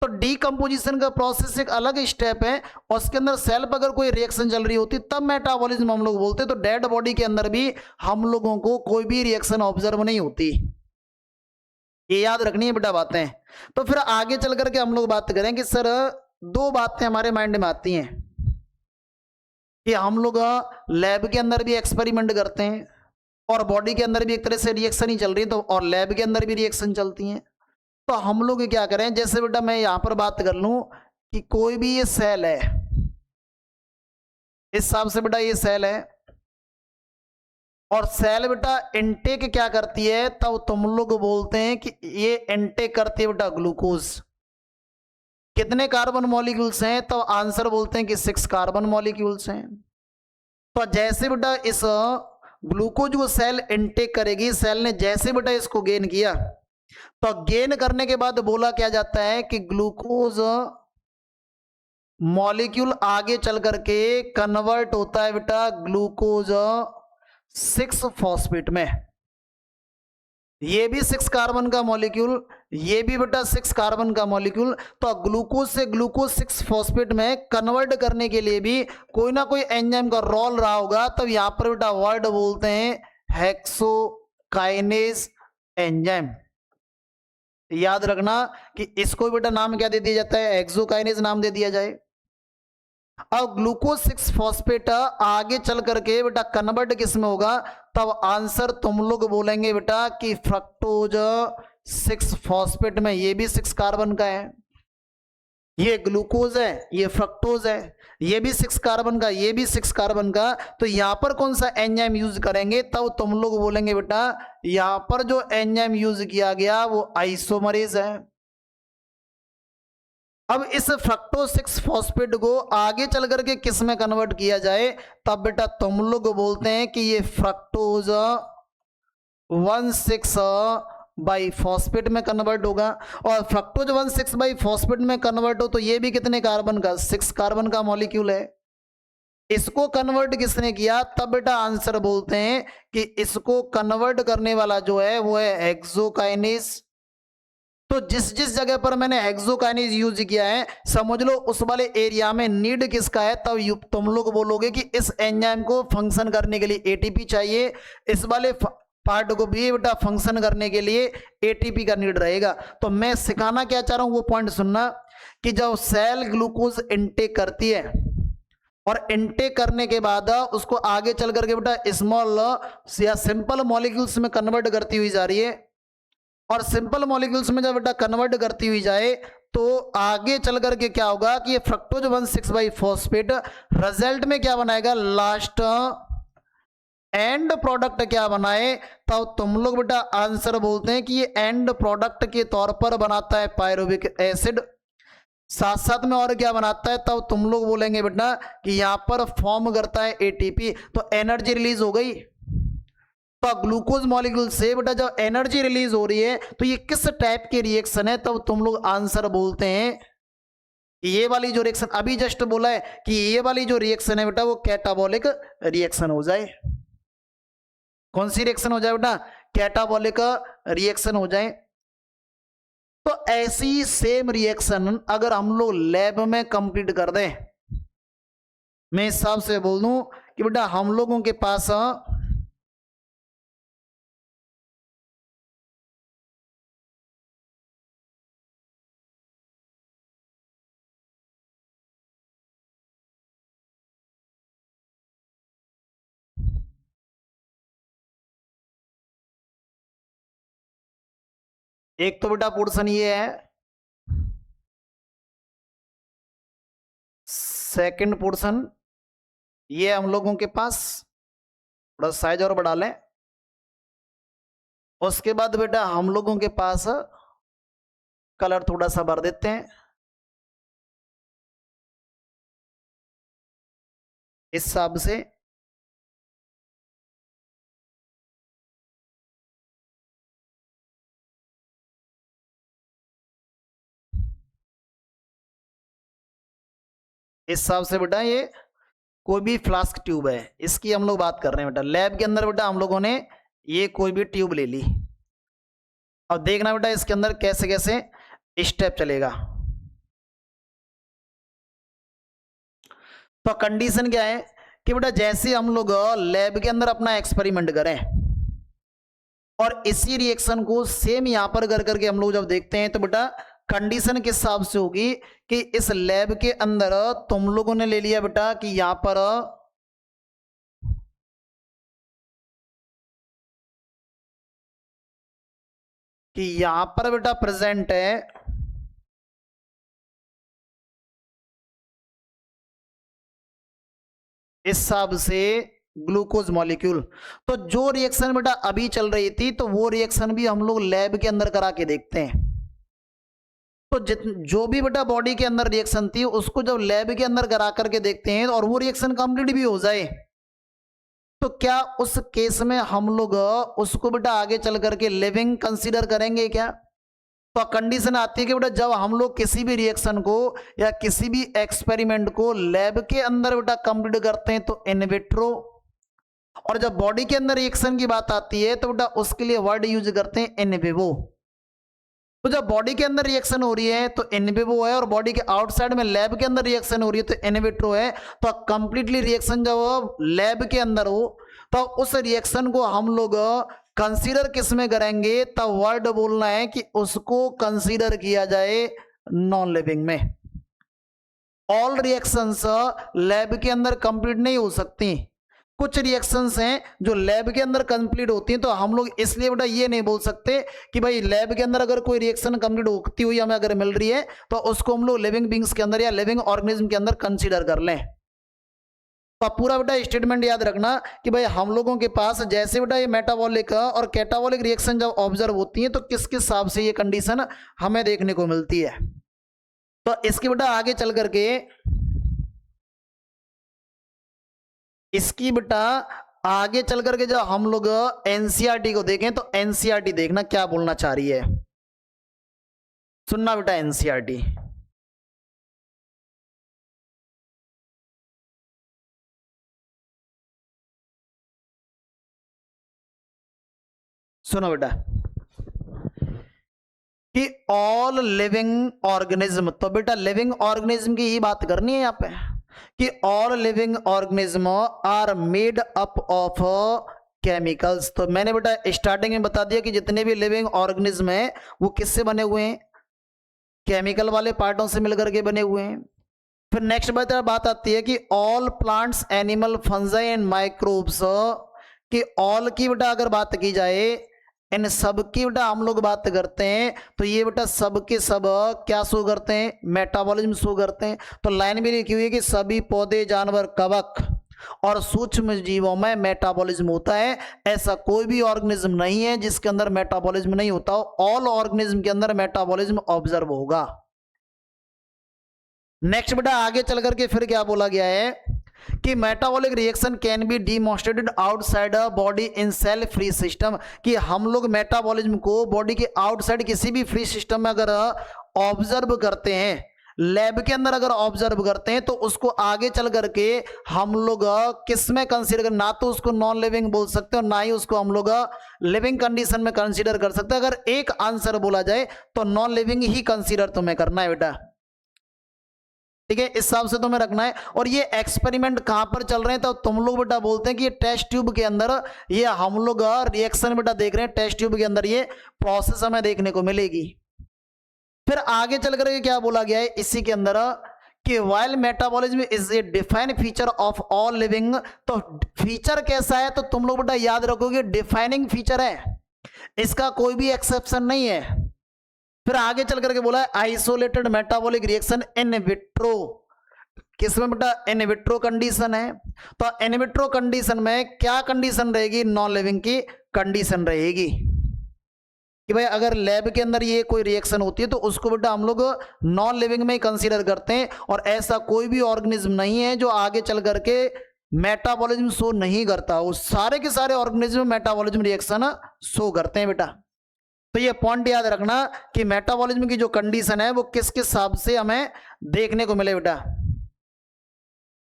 तो डीकंपोजिशन का प्रोसेस एक अलग स्टेप है, और उसके अंदर सेल पर अगर कोई रिएक्शन चल रही होती तब मेटाबॉलिज्म हम लोग बोलते हैं। तो डेड बॉडी के अंदर भी हम लोगों को कोई भी रिएक्शन ऑब्जर्व नहीं होती, ये याद रखनी है बेटा बातें। तो फिर आगे चल करके हम लोग बात करें कि सर दो बातें हमारे माइंड में आती हैं कि हम लोग लैब के अंदर भी एक्सपेरिमेंट करते हैं और बॉडी के अंदर भी एक तरह से रिएक्शन ही चल रही है, तो और लैब के अंदर भी रिएक्शन चलती हैं। तो हम लोग क्या करें, जैसे बेटा मैं यहां पर बात कर लूं कि कोई भी ये सेल है, इस हिसाब से बेटा ये सेल है, और सेल बेटा इनटेक क्या करती है, तब तुम लोग बोलते हैं कि ये इनटेक करती है बेटा ग्लूकोज। कितने कार्बन मॉलिक्यूल्स हैं, तो आंसर बोलते हैं कि 6 कार्बन मॉलिक्यूल्स हैं। तो जैसे बेटा इस ग्लूकोज को सेल इनटेक करेगी, सेल ने जैसे बेटा इसको गेन किया, तो गेन करने के बाद बोला क्या जाता है कि ग्लूकोज मॉलिक्यूल आगे चल करके कन्वर्ट होता है बेटा ग्लूकोज 6 फॉस्फेट में। ये भी 6 कार्बन का मॉलिक्यूल, ये भी बेटा 6 कार्बन का मॉलिक्यूल। तो ग्लूकोज से ग्लूकोज 6 फॉस्फेट में कन्वर्ट करने के लिए भी कोई ना कोई एंजाइम का रोल रहा होगा, तब यहां पर बेटा वर्ड बोलते हैं हेक्सोकाइनेज एंजाइम। याद रखना कि इसको बेटा नाम क्या दे दिया जाता है, हेक्सोकाइनेज नाम दे दिया जाए। अब ग्लूकोज 6 फॉस्फेट आगे चल करके बेटा कन्वर्ट किस में होगा, तब आंसर तुम लोग बोलेंगे बेटा कि फ्रक्टोज 6 फॉस्फेट में। ये भी 6 कार्बन का है, ये ग्लूकोज है, ये फ्रक्टोज है, ये भी 6 कार्बन का, ये भी 6 कार्बन का। तो यहां पर कौन सा एंजाइम यूज करेंगे, तब तुम लोग बोलेंगे बेटा यहां पर जो एंजाइम यूज किया गया वो आइसोमरेज है। अब इस फ्रक्टोज 6 फॉस्फेट को आगे चल करके किस में कन्वर्ट किया जाए, तब बेटा तुम लोग बोलते हैं कि ये फ्रक्टोज 1,6 बाई फॉस्फेट में कन्वर्ट होगा। और फ्रक्टोज 1,6 बाई फॉस्फेट में कन्वर्ट हो तो ये भी कितने कार्बन का, 6 कार्बन का मॉलिक्यूल है। इसको कन्वर्ट किसने किया, तब बेटा आंसर बोलते हैं कि इसको कन्वर्ट करने वाला जो है वो है हेक्सोकाइनेज। तो जिस जिस जगह पर मैंने हेक्सोकाइनेज यूज किया है, समझ लो उस वाले एरिया में नीड किसका है, तब तुम लोग बोलोगे कि इस एंजाइम को फंक्शन करने के लिए एटीपी चाहिए, इस वाले पार्ट को भी बेटा फंक्शन करने के लिए एटीपी का नीड रहेगा। तो मैं सिखाना क्या चाह रहा हूं वो पॉइंट सुनना कि जब सेल ग्लूकोज इनटेक करती है और इनटेक करने के बाद उसको आगे चल करके बेटा स्मॉल या सिंपल मॉलिक्यूल्स में कन्वर्ट करती हुई जा रही है, और सिंपल मॉलिक्यूल्स में जब बेटा कन्वर्ट करती हुई जाए तो आगे चल करके क्या होगा कि ये फ्रक्टोज 1,6 बाई फॉस्फेट रिजल्ट में क्या बनाएगा, लास्ट एंड प्रोडक्ट क्या बनाए, तब तुम लोग बेटा आंसर बोलते हैं कि ये एंड प्रोडक्ट के तौर पर बनाता है पायरुविक एसिड। साथ साथ में और क्या बनाता है, तब तुम लोग बोलेंगे बेटा कि यहां पर फॉर्म करता है एटीपी। तो एनर्जी रिलीज हो गई। तो ग्लूकोज मॉलिक्यूल से बेटा जब एनर्जी रिलीज हो रही है तो ये किस टाइप की रिएक्शन है, तब तुम लोग आंसर बोलते हैं कि ये वाली जो रिएक्शन अभी जस्ट बोला है कि ये वाली जो रिएक्शन है बेटा वो कैटाबॉलिक रिएक्शन हो जाए। कौन सी रिएक्शन हो जाए बेटा, कैटाबॉलिक रिएक्शन हो जाए। तो ऐसी सेम रिएक्शन अगर हम लोग लैब में कंप्लीट कर दें, मैं हिसाब से बोल दूं कि बेटा हम लोगों के पास एक तो बेटा पोर्शन ये है, सेकंड पोर्शन ये हम लोगों के पास, थोड़ा साइज और बढ़ा लें। उसके बाद बेटा हम लोगों के पास कलर थोड़ा सा भर देते हैं इस हिसाब से। इस हिसाब से बेटा ये कोई भी फ्लास्क ट्यूब है, इसकी हम लोग बात कर रहे हैं बेटा। लैब के अंदर बेटा हम लोगों ने ये कोई भी ट्यूब ले ली। अब देखना बेटा इसके अंदर कैसे कैसे स्टेप चलेगा। तो कंडीशन क्या है कि बेटा जैसे हम लोग लैब के अंदर अपना एक्सपेरिमेंट करें और इसी रिएक्शन को सेम यहां पर कर करके हम लोग जब देखते हैं, तो बेटा कंडीशन किस हिसाब से होगी कि इस लैब के अंदर तुम लोगों ने ले लिया बेटा कि यहां पर बेटा प्रेजेंट है इस हिसाब से ग्लूकोज मॉलिक्यूल। तो जो रिएक्शन बेटा अभी चल रही थी, तो वो रिएक्शन भी हम लोग लैब के अंदर करा के देखते हैं। तो जो भी बेटा बॉडी के अंदर रिएक्शन थी उसको जब लैब के अंदर करा करके देखते हैं और वो रिएक्शन कंप्लीट भी हो जाए, तो क्या उस केस में हम लोग उसको बेटा आगे चल करके लिविंग कंसीडर करेंगे क्या? तो कंडीशन आती है कि बेटा जब हम लोग किसी भी रिएक्शन को या किसी भी एक्सपेरिमेंट को लैब के अंदर बेटा कंप्लीट करते हैं तो इन विट्रो, और जब बॉडी के अंदर रिएक्शन की बात आती है तो बेटा उसके लिए वर्ड यूज करते हैं इन विवो। तो जब बॉडी के अंदर रिएक्शन हो रही है तो इन विवो है, और बॉडी के आउटसाइड में लैब के अंदर रिएक्शन हो रही है तो इन विट्रो है। तो कंप्लीटली रिएक्शन जब लैब के अंदर हो तो उस रिएक्शन को हम लोग कंसीडर किस में करेंगे? तब वर्ड बोलना है कि उसको कंसीडर किया जाए नॉन लिविंग में। ऑल रिएक्शंस लैब के अंदर कंप्लीट नहीं हो सकती, कुछ रिएक्शंस हैं जो लैब के अंदर कंप्लीट होती हैं। तो हम लोग इसलिए बेटा ये नहीं बोल सकते कि भाई लैब के अंदर अगर कोई रिएक्शन कंप्लीट होती हुई हमें अगर मिल रही है तो उसको हम लोग लिविंग बींग्स के अंदर या लिविंग ऑर्गेनिज्म के अंदर कंसीडर कर लें। तो पूरा बेटा स्टेटमेंट याद रखना कि भाई हम लोगों के पास जैसे बेटा ये मेटाबॉलिक और कैटाबॉलिक रिएक्शन जब ऑब्जर्व होती है तो किस किस हिसाब से ये कंडीशन हमें देखने को मिलती है। तो इसकी बेटा आगे चल करके इसकी बेटा आगे चल करके जब हम लोग एनसीईआरटी को देखें तो एनसीईआरटी देखना क्या बोलना चाह रही है, सुनना बेटा। एनसीईआरटी सुनो बेटा कि ऑल लिविंग ऑर्गेनिज्म, तो बेटा लिविंग ऑर्गेनिज्म की ही बात करनी है यहाँ पे कि all living organism are made up of chemicals. तो मैंने बेटा स्टार्टिंग में बता दिया कि जितने भी लिविंग ऑर्गेनिज्म हैं वो किससे बने हुए हैं? केमिकल वाले पार्टों से मिलकर के बने हुए हैं। फिर नेक्स्ट बात आती है कि all plants animal fungi and microbes, कि ऑल की बेटा अगर बात की जाए इन सब की बेटा हम लोग बात करते हैं तो ये बेटा सब के सब क्या शो करते हैं? मेटाबॉलिज्म शो करते हैं। तो लाइन भी लिखी हुई है कि सभी पौधे जानवर कवक और सूक्ष्म जीवों में मेटाबॉलिज्म होता है। ऐसा कोई भी ऑर्गेनिज्म नहीं है जिसके अंदर मेटाबॉलिज्म नहीं होता। ऑल ऑर्गेनिज्म के अंदर मेटाबॉलिज्म ऑब्जर्व होगा। नेक्स्ट बेटा आगे चल करके फिर क्या बोला गया है कि metabolic reaction can be demonstrated outside a body in cell free system, कि हम लोग मेटाबॉलिज्म को बॉडी के आउटसाइड किसी भी फ्री सिस्टम में अगर ऑब्जर्व करते हैं, लैब के अंदर अगर ऑब्जर्व करते हैं, तो उसको आगे चल करके हम लोग किस में कंसीडर, ना तो उसको नॉन लिविंग बोल सकते और ना ही उसको हम लोग लिविंग कंडीशन में कंसीडर कर सकते हैं। अगर एक आंसर बोला जाए तो नॉन लिविंग ही कंसीडर तुम्हें करना है बेटा, ठीक है? इस हिसाब से तुम्हें रखना है। और ये एक्सपेरिमेंट कहां पर चल रहे हैं? तो तुम लोग बेटा बोलते हैं कि ये टेस्ट ट्यूब के अंदर ये हम लोग रिएक्शन बेटा देख रहे हैं, टेस्ट ट्यूब के अंदर ये प्रोसेस हमें देखने को मिलेगी। फिर आगे चल करके क्या बोला गया है इसी के अंदर कि while metabolism is a defined feature of all living. तो फीचर कैसा है? तो तुम लोग बेटा याद रखोगे डिफाइनिंग फीचर है, इसका कोई भी एक्सेप्शन नहीं है। फिर आगे चल करके बोला है isolated metabolic reaction in vitro, किसमें बेटा? इन विट्रो कंडीशन है। तो इन विट्रो कंडीशन में क्या कंडीशन रहेगी? नॉन लिविंग की कंडीशन रहेगी कि भाई अगर लैब के अंदर ये कोई रिएक्शन होती है तो उसको बेटा हम लोग नॉन लिविंग में ही कंसीडर करते हैं। और ऐसा कोई भी ऑर्गेनिज्म नहीं है जो आगे चल करके मेटाबॉलिज्म शो नहीं करता, वो सारे के सारे ऑर्गेनिज्म मेटाबॉलिज्म रिएक्शन शो करते हैं बेटा। तो ये पॉइंट याद रखना कि मेटाबॉलिज्म की जो कंडीशन है वो किस किस हिसाब से हमें देखने को मिले बेटा।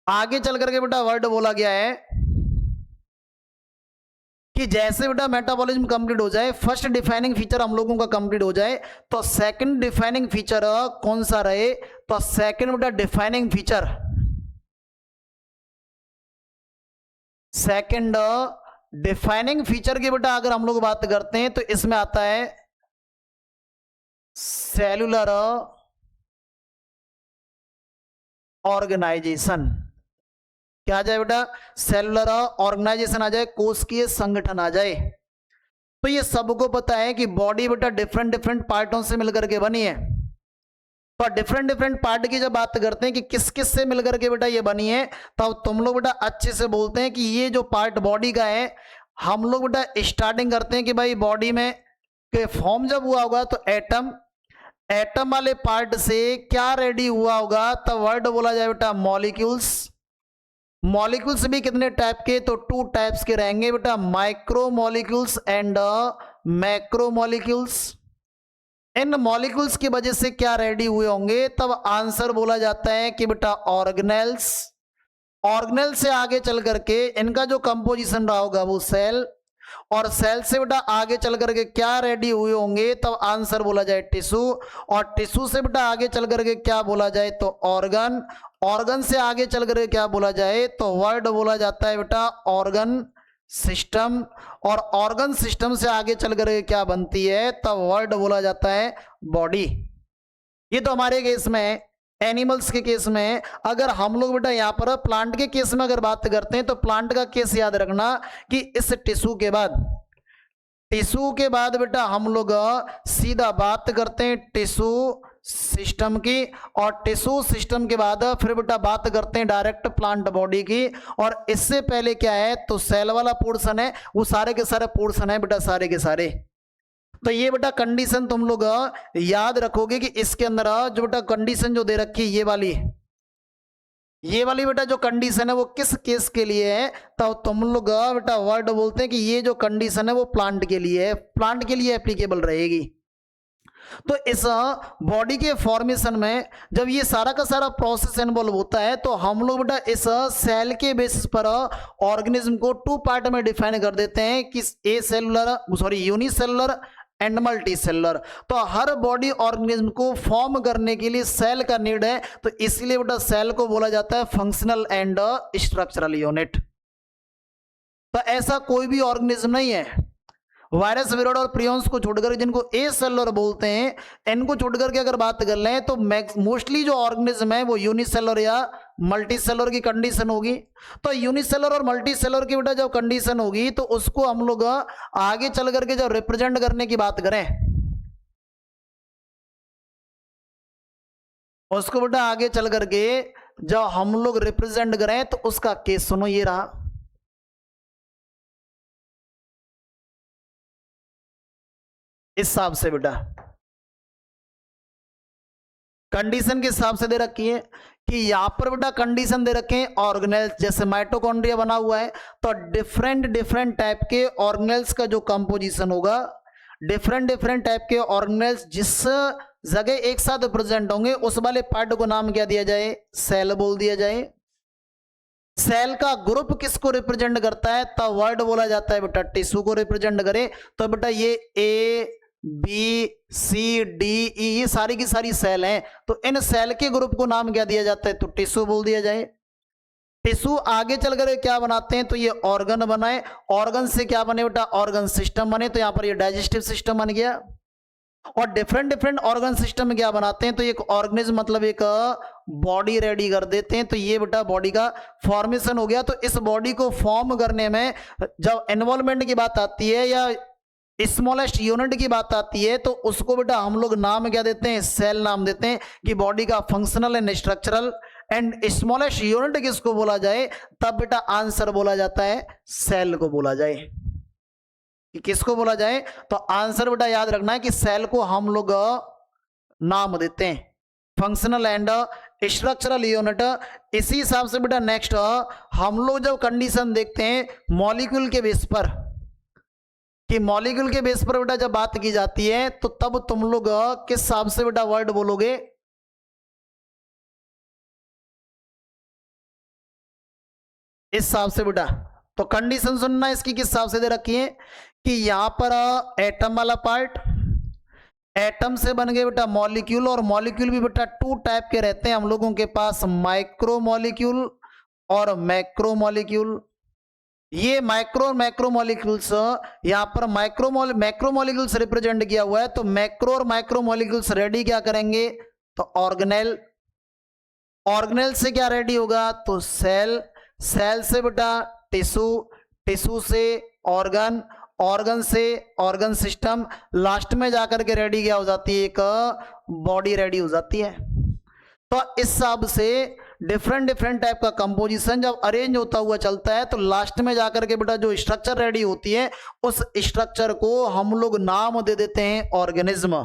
आगे चल करके बेटा वर्ड बोला गया है कि जैसे बेटा मेटाबॉलिज्म कंप्लीट हो जाए, फर्स्ट डिफाइनिंग फीचर हम लोगों का कंप्लीट हो जाए, तो सेकंड डिफाइनिंग फीचर कौन सा रहे? तो सेकंड बेटा defining feature, second defining feature की बेटा अगर हम लोग बात करते हैं तो इसमें आता है सेलुलर ऑर्गेनाइजेशन। क्या आ जाए बेटा? सेलुलर ऑर्गेनाइजेशन आ जाए, कोशिकीय संगठन आ जाए। तो ये सबको पता है कि बॉडी बेटा डिफरेंट डिफरेंट पार्टों से मिलकर के बनी है। तो डिफरेंट डिफरेंट पार्ट की जब बात करते हैं कि किस किस से मिलकर के बेटा ये बनी है, तो तुम लोग बेटा अच्छे से बोलते हैं कि ये जो पार्ट बॉडी का है, हम लोग बेटा स्टार्टिंग करते हैं कि भाई बॉडी में के फॉर्म जब हुआ होगा तो एटम, एटम वाले पार्ट से क्या रेडी हुआ होगा, तो वर्ड बोला जाए बेटा मॉलिक्यूल्स। मॉलिक्यूल्स भी कितने टाइप के? तो टू टाइप्स के रहेंगे बेटा, micro molecules and macro molecules. In molecules की वजह से क्या रेडी हुए होंगे, तब आंसर बोला जाता है कि बेटा ऑर्गेनेल्स। ऑर्गेनेल से आगे चल करके इनका जो कंपोजिशन रहा होगा वो सेल, और सेल से बेटा आगे चल करके क्या रेडी हुए होंगे, तब आंसर बोला जाए टिश्यू। और टिश्यू से बेटा आगे चल करके क्या बोला जाए, तो ऑर्गन। ऑर्गन से आगे चल करके क्या बोला जाए, तो वर्ड बोला जाता है बेटा ऑर्गन सिस्टम। और ऑर्गन सिस्टम से आगे चल करके क्या बनती है, तब वर्ड बोला जाता है बॉडी। ये तो हमारे केस में, एनिमल्स के केस में। अगर हम लोग बेटा यहाँ पर प्लांट के केस में अगर बात करते हैं, तो प्लांट का केस याद रखना कि इस टिश्यू के बाद, टिश्यू के बाद बेटा हम लोग सीधा बात करते हैं टिश्यू सिस्टम की, और टिश्यू सिस्टम के बाद फिर बेटा बात करते हैं डायरेक्ट प्लांट बॉडी की। और इससे पहले क्या है, तो सेल वाला पोर्शन है, वो सारे के सारे पोर्शन है बेटा, सारे के सारे। तो ये बेटा कंडीशन तुम लोग याद रखोगे कि इसके अंदर जो बेटा कंडीशन जो दे रखी है, ये वाली बेटा जो कंडीशन है वो किस केस के लिए है, तो तुम लोग बेटा वर्ड बोलते हैं कि ये जो कंडीशन है वो प्लांट के लिए है, प्लांट के लिए एप्लीकेबल रहेगी। तो इस बॉडी के फॉर्मेशन में जब ये सारा का सारा प्रोसेस इन्वॉल्व होता है, तो हम लोग बेटा इस सेल के बेसिस पर ऑर्गेनिज्म को टू पार्ट में डिफाइन कर देते हैं कि a cellular, sorry unicellular and multicellular. तो हर बॉडी ऑर्गेनिज्म को फॉर्म करने के लिए सेल का नीड है, तो इसलिए बेटा सेल को बोला जाता है फंक्शनल एंड स्ट्रक्चरल यूनिट। तो ऐसा कोई भी ऑर्गेनिज्म नहीं है, वायरस, विरोड और प्रियंस को छोड़कर, जिनको ए सेलुलर बोलते हैं, इनको छोड़कर के अगर बात कर लें तो मोस्टली जो ऑर्गेनिज्म है वो यूनिसेलुलर या मल्टी सेलुलर की कंडीशन होगी। तो यूनिसेलुलर और मल्टी सेलुलर की बेटा जब कंडीशन होगी, तो उसको हम लोग आगे चल करके जब रिप्रेजेंट करने की बात करें, उसको बेटा आगे चल करके जब हम लोग रिप्रेजेंट करें, तो उसका केस सुनो, ये रहा। इस हिसाब से बेटा कंडीशन के हिसाब से दे रखी है कि यहां पर बेटा कंडीशन दे रखे हैं ऑर्गेनेल्स, जैसे माइटोकॉन्ड्रिया बना हुआ है, तो डिफरेंट डिफरेंट टाइप के ऑर्गेनेल्स का जो कंपोजिशन होगा, डिफरेंट डिफरेंट टाइप के ऑर्गेनेल्स जिस जगह एक साथ प्रेजेंट होंगे, उस वाले पार्ट को नाम क्या दिया जाए, सेल बोल दिया जाए। सेल का ग्रुप किसको रिप्रेजेंट करता है, तो वर्ड बोला जाता है बेटा टिश्यू को रिप्रेजेंट करे। तो बेटा ये A B C D E ये सारी की सारी सेल हैं, तो इन सेल के ग्रुप को नाम क्या दिया जाता है, तो टिश्यू बोल दिया जाए। टिश्यू आगे चलकर क्या बनाते हैं, तो ये ऑर्गन बनाए, ऑर्गन से क्या बने बेटा, ऑर्गन सिस्टम बने, तो यहां पर ये डाइजेस्टिव सिस्टम बन गया। और डिफरेंट डिफरेंट ऑर्गन सिस्टम क्या बनाते हैं, तो एक ऑर्गेनिज्म मतलब एक बॉडी रेडी कर देते हैं। तो ये बेटा बॉडी का फॉर्मेशन हो गया। तो इस बॉडी को फॉर्म करने में जब इन्वॉल्वमेंट की बात आती है या स्मॉलेस्ट यूनिट की बात आती है, तो उसको बेटा हम लोग नाम क्या देते हैं, सेल नाम देते हैं। कि बॉडी का functional and structural and smallest unit किसको बोला जाए, तब बेटा आंसर बोला जाता है सेल को बोला जाए। कि किसको बोला जाए, तो आंसर बेटा याद रखना है कि सेल को हम लोग नाम देते हैं फंक्शनल एंड स्ट्रक्चरल यूनिट। इसी हिसाब से बेटा नेक्स्ट हम लोग जब कंडीशन देखते हैं मॉलिक्यूल के बेस पर, कि मॉलिक्यूल के बेस पर बेटा जब बात की जाती है, तो तब तुम लोग किस हिसाब से बेटा वर्ड बोलोगे, इस हिसाब से बेटा। तो कंडीशन सुनना इसकी किस हिसाब से दे रखी है कि यहां पर एटम वाला पार्ट, एटम से बन गए बेटा मॉलिक्यूल, और मॉलिक्यूल भी बेटा टू टाइप के रहते हैं हम लोगों के पास, माइक्रो मॉलिक्यूल और मैक्रो मॉलिक्यूल। ये माइक्रो और मैक्रो मॉलिक्यूल्स, यहां पर मैक्रो मॉलिक्यूल्स रिप्रेजेंट किया हुआ है, तो मैक्रो और माइक्रो मॉलिक्यूल्स रेडी क्या करेंगे, तो ऑर्गेनेल। ऑर्गेनेल से क्या रेडी होगा, तो सेल, सेल से बेटा टिश्यू, टिश्यू से ऑर्गन, ऑर्गन से ऑर्गन सिस्टम, लास्ट में जाकर के रेडी क्या हो जाती है, एक बॉडी रेडी हो जाती है। तो इस हिसाब से डिफरेंट डिफरेंट टाइप का कंपोजिशन जब अरेंज होता हुआ चलता है, तो लास्ट में जाकर के बेटा जो स्ट्रक्चर रेडी होती है, उस स्ट्रक्चर को हम लोग नाम दे देते हैं ऑर्गेनिज्म।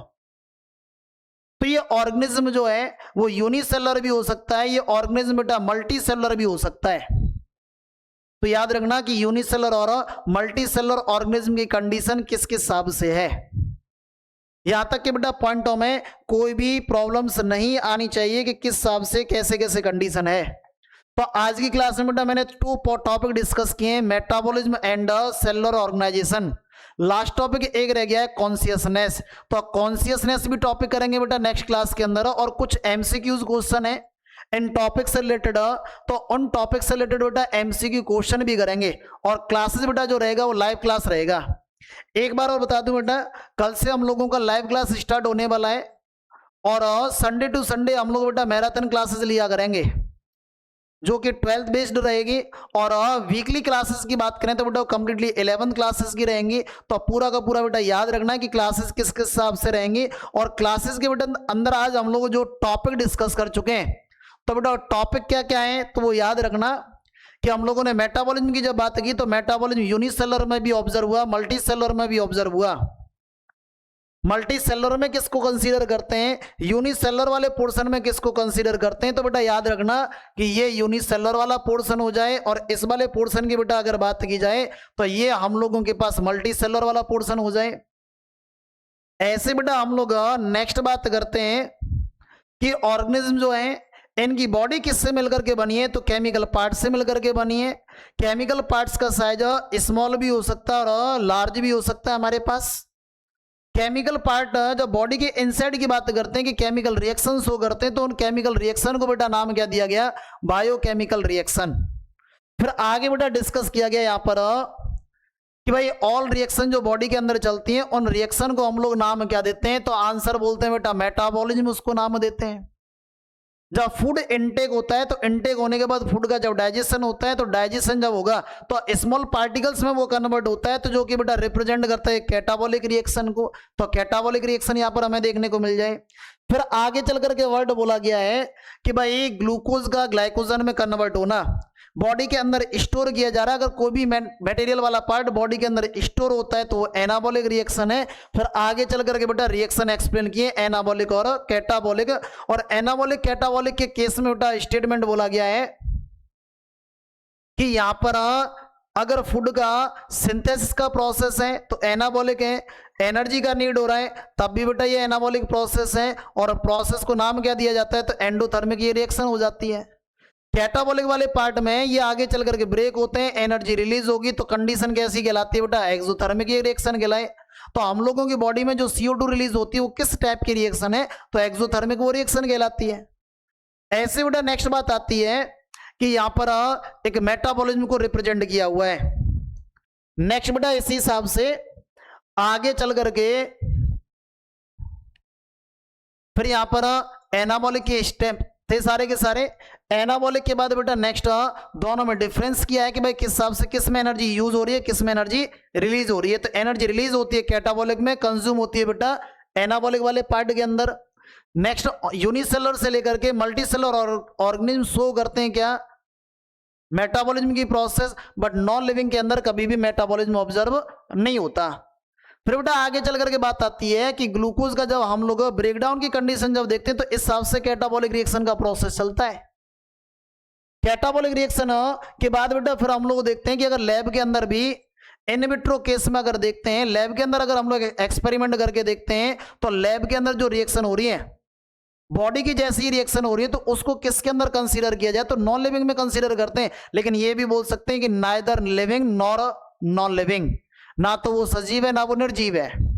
तो ये ऑर्गेनिज्म जो है वो यूनिसेलुलर भी हो सकता है, ये ऑर्गेनिज्म बेटा मल्टी सेलुलर भी हो सकता है। तो याद रखना कि यूनिसेलुलर और मल्टी सेलुलर ऑर्गेनिज्म की कंडीशन किस किस हिसाब से है। यहां तक कि बेटा पॉइंटों में कोई भी प्रॉब्लम्स नहीं आनी चाहिए कि किस हिसाब से कैसे कैसे कंडीशन है। तो आज की क्लास में बेटा मैंने 2 टॉपिक डिस्कस किए, metabolism and cellular organisation. Last topic एक रह गया है कॉन्शियसनेस। तो कॉन्शियसनेस भी टॉपिक करेंगे बेटा नेक्स्ट क्लास के अंदर, और कुछ एमसीक्यूज क्वेश्चन है इन टॉपिक से रिलेटेड, तो उन टॉपिक से रिलेटेड बेटा एमसीक्यू क्वेश्चन भी करेंगे। और क्लासेस बेटा जो रहेगा वो लाइव क्लास रहेगा। एक बार और बता दूं बेटा, कल से हम लोगों का लाइव क्लास स्टार्ट होने वाला है, और संडे टू संडे हम लोग बेटा मैराथन क्लासेस लिया करेंगे जो कि 12th बेस्ड रहेगी। और वीकली क्लासेस की बात करें तो बेटा कंप्लीटली 11th क्लासेस की रहेंगी। तो पूरा का पूरा बेटा याद रखना है कि क्लासेस किस किस हिसाब से रहेंगी, और क्लासेस के बेटा अंदर आज हम लोग जो टॉपिक डिस्कस कर चुके हैं, तो बेटा टॉपिक क्या क्या है तो वो याद रखना कि हम लोगों ने मेटाबॉलिज्म की जब बात की तो मेटाबॉलिज्म यूनिसेलुलर में भी ऑब्जर्व हुआ, मल्टी सेलुलर में भी ऑब्जर्व हुआ। मल्टी सेलुलर में किसको कंसीडर करते हैं, यूनिसेलुलर वाले पोर्शन में किसको कंसीडर करते हैं, तो बेटा याद रखना कि ये यूनिसेलुलर वाला पोर्शन हो जाए, और इस वाले पोर्शन की बेटा अगर बात की जाए तो ये हम लोगों के पास मल्टी सेलुलर वाला पोर्शन हो जाए। ऐसे बेटा हम लोग नेक्स्ट बात करते हैं कि ऑर्गेनिज्म जो है इनकी बॉडी किससे मिलकर के बनी है, तो केमिकल पार्ट से मिलकर के बनी है। केमिकल पार्ट्स का साइज स्मॉल भी हो सकता है और लार्ज भी हो सकता है हमारे पास। केमिकल पार्ट जब बॉडी के इनसाइड की बात करते हैं कि केमिकल रिएक्शन शो करते हैं, तो उन केमिकल रिएक्शन को बेटा नाम क्या दिया गया, बायोकेमिकल रिएक्शन। फिर आगे बेटा डिस्कस किया गया यहाँ पर कि भाई ऑल रिएक्शन जो बॉडी के अंदर चलती हैं उन रिएक्शन को हम लोग नाम क्या देते हैं, तो आंसर बोलते हैं बेटा मेटाबॉलिज्म, उसको नाम देते हैं। जब फूड इनटेक होता है तो इनटेक होने के बाद फूड का जब डाइजेशन होता है, तो डाइजेशन जब होगा तो स्मॉल पार्टिकल्स में वो कन्वर्ट होता है, तो जो कि बेटा रिप्रेजेंट करता है कैटाबॉलिक रिएक्शन को। तो कैटाबॉलिक रिएक्शन यहाँ पर हमें देखने को मिल जाए। फिर आगे चल करके वर्ड बोला गया है कि भाई ग्लूकोज का ग्लाइकोजन में कन्वर्ट होना, बॉडी के अंदर स्टोर किया जा रहा है। अगर कोई भी मटेरियल वाला पार्ट बॉडी के अंदर स्टोर होता है तो वो एनाबॉलिक रिएक्शन है। फिर आगे चल करके बेटा रिएक्शन एक्सप्लेन किए एनाबॉलिक और कैटाबॉलिक, और एनाबॉलिक कैटाबॉलिक के केस में बेटा स्टेटमेंट बोला गया है कि यहां पर अगर फूड का सिंथेसिस का प्रोसेस है तो एनाबॉलिक है, एनर्जी का नीड हो रहा है तब भी बेटा ये एनाबॉलिक प्रोसेस है, और प्रोसेस को नाम क्या दिया जाता है, तो एंडोथर्मिक ये रिएक्शन हो जाती है। कैटाबॉलिक वाले पार्ट में ये आगे चल करके ब्रेक होते हैं, एनर्जी रिलीज होगी, तो कंडीशन कैसी कहलाती है बेटा, एक्सोथर्मिक ये रिएक्शन कहलाए। तो हम लोगों की बॉडी में जो CO2 रिलीज होती है वो किस टाइप की रिएक्शन है, तो एक्सोथर्मिक वो रिएक्शन कहलाती है। ऐसे बेटा नेक्स्ट बात आती है कि यहां पर एक मेटाबॉलिज्म को रिप्रेजेंट किया हुआ है। नेक्स्ट बेटा इसी हिसाब से आगे चल करके फिर यहां पर एनाबॉलिक के स्टेप थे सारे के सारे। एनाबॉलिक के बाद बेटा नेक्स्ट दोनों में डिफरेंस किया है कि भाई किस हिसाब से किस में एनर्जी यूज हो रही है, किस में एनर्जी रिलीज हो रही है। तो एनर्जी रिलीज होती है कैटाबॉलिक में, कंज्यूम होती है बेटा एनाबॉलिक वाले पार्ट के अंदर। नेक्स्ट यूनिसेलुलर से लेकर के मल्टी सेलुलर ऑर्गेनिज्म शो करते हैं क्या, मेटाबॉलिज्म की प्रोसेस, बट नॉन लिविंग के अंदर कभी भी मेटाबॉलिज्म ऑब्जर्व नहीं होता। फिर बेटा आगे चल करके बात आती है कि ग्लूकोज का जब हम लोग ब्रेकडाउन की कंडीशन जब देखते हैं तो इस हिसाब से कैटाबॉलिक रिएक्शन का प्रोसेस चलता है। कैटाबॉलिक रिएक्शन के बाद बेटा फिर हम लोग देखते हैं कि अगर लैब के अंदर भी इन विट्रो केस में अगर देखते हैं, लैब के अंदर अगर हम लोग एक्सपेरिमेंट करके देखते हैं तो लैब के अंदर जो रिएक्शन हो रही है बॉडी की जैसी रिएक्शन हो रही है तो उसको किसके अंदर कंसीडर किया जाए, तो नॉन लिविंग में कंसीडर करते हैं। लेकिन ये भी बोल सकते हैं कि neither living nor non living, ना तो वो सजीव है ना वो निर्जीव है।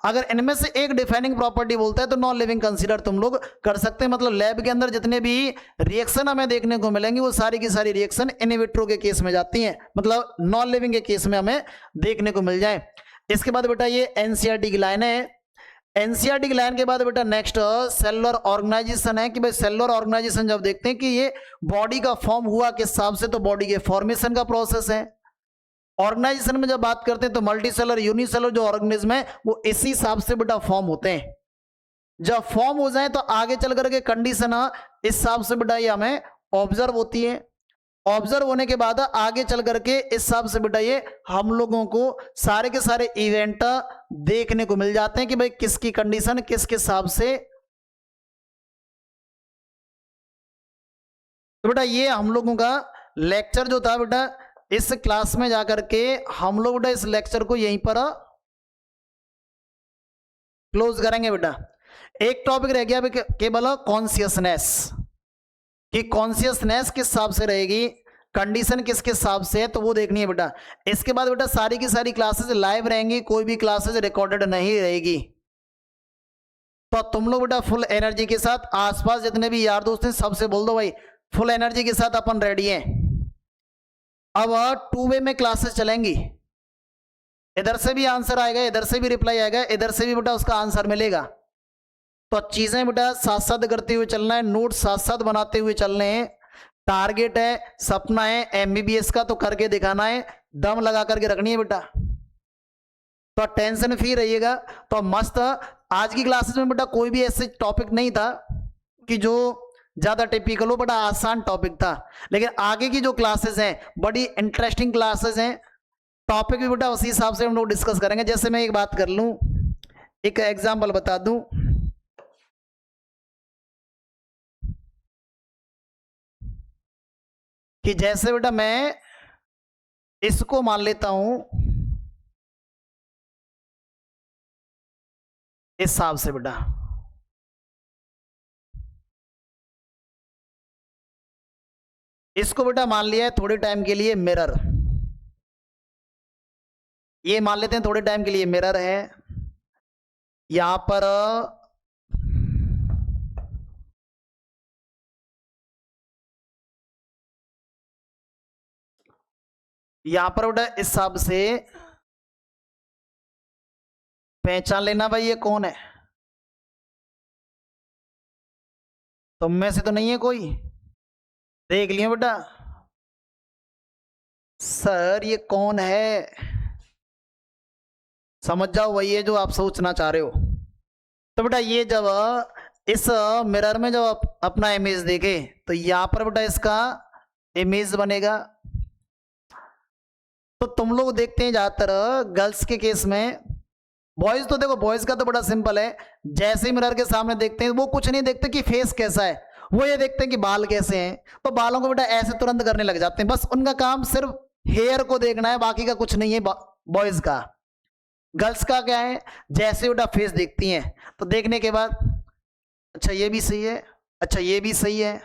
अगर इनमें से एक डिफाइनिंग प्रॉपर्टी बोलता है तो नॉन लिविंग कंसीडर तुम लोग कर सकते हैं। मतलब लैब के अंदर जितने भी रिएक्शन हमें देखने को मिलेंगे वो सारी की सारी रिएक्शन इन विट्रो के केस में जाती हैं, मतलब नॉन लिविंग के केस में हमें देखने को मिल जाए। इसके बाद बेटा ये एनसीईआरटी की लाइन है। एनसीईआरटी की लाइन के बाद बेटा नेक्स्ट सेलुलर ऑर्गेनाइजेशन है कि भाई सेलुलर ऑर्गेनाइजेशन जब देखते हैं कि ये बॉडी का फॉर्म हुआ किस हिसाब से, तो बॉडी के फॉर्मेशन का प्रोसेस है। ऑर्गेनाइजेशन में जब बात करते हैं तो मल्टी सेलर यूनिसेलर जो ऑर्गेनिज्म है वो इसी हिसाब से बेटा फॉर्म होते हैं। जब फॉर्म हो जाए तो आगे चल करके कंडीशन इस हिसाब से बेटा ये हमें ऑब्जर्व होती है। ऑब्जर्व होने के बाद आगे चल करके इस हिसाब से बेटा ये हम लोगों को सारे के सारे इवेंट देखने को मिल जाते हैं कि भाई किसकी कंडीशन किसके हिसाब से। तो बेटा ये हम लोगों का लेक्चर जो था बेटा इस क्लास में जाकर के हम लोग बेटा इस लेक्चर को यहीं पर क्लोज करेंगे। बेटा एक टॉपिक रह गया केवल कॉन्शियसनेस, कि कॉन्शियसनेस किस हिसाब से रहेगी, कंडीशन किसके हिसाब से है, तो वो देखनी है बेटा। इसके बाद बेटा सारी की सारी क्लासेस लाइव रहेंगी, कोई भी क्लासेस रिकॉर्डेड नहीं रहेगी। तो तुम लोग बेटा फुल एनर्जी के साथ आसपास जितने भी यार दोस्त हैं सबसे बोल दो भाई फुल एनर्जी के साथ अपन रेडी हैं। अब 2 वे में क्लासेस चलेंगी, इधर से भी आंसर आएगा, इधर से भी रिप्लाई आएगा, इधर से भी बेटा उसका आंसर मिलेगा। तो चीजें बेटा साथ साथ करते हुए चलना है, नोट साथ साथ बनाते हुए चलने हैं। टारगेट है, सपना है एमबीबीएस का, तो करके दिखाना है, दम लगा करके रखनी है बेटा। तो टेंशन फ्री रहिएगा। तो मस्त आज की क्लासेस में बेटा कोई भी ऐसे टॉपिक नहीं था कि जो ज्यादा टिपिकल हो, बड़ा आसान टॉपिक था। लेकिन आगे की जो क्लासेस हैं बड़ी इंटरेस्टिंग क्लासेस हैं, टॉपिक भी बेटा उसी हिसाब से हम लोग डिस्कस करेंगे। जैसे मैं एक बात कर लूं, एक एग्जांपल बता दूं, कि जैसे बेटा मैं इसको मान लेता हूं इस हिसाब से बेटा, इसको बेटा मान लिया है थोड़े टाइम के लिए मिरर, ये मान लेते हैं थोड़े टाइम के लिए मिरर है। यहां पर बेटा इस हिसाब से पहचान लेना भाई ये कौन है। तुम में से तो नहीं है कोई, देख लियो बेटा सर ये कौन है, समझ जाओ वही है जो आप सोचना चाह रहे हो। तो बेटा ये जब इस मिरर में जब अपना इमेज देखे तो यहां पर बेटा इसका इमेज बनेगा। तो तुम लोग देखते हैं ज्यादातर गर्ल्स के केस में, बॉयज तो देखो बॉयज का तो बड़ा सिंपल है, जैसे ही मिरर के सामने देखते हैं वो कुछ नहीं देखते कि फेस कैसा है, वो ये देखते हैं कि बाल कैसे हैं। तो बालों को बेटा ऐसे तुरंत करने लग जाते हैं, बस उनका काम सिर्फ हेयर को देखना है, बाकी का कुछ नहीं है बॉयज का। गर्ल्स का क्या है, जैसे बेटा फेस देखती हैं तो देखने के बाद अच्छा ये भी सही है, अच्छा ये भी सही है,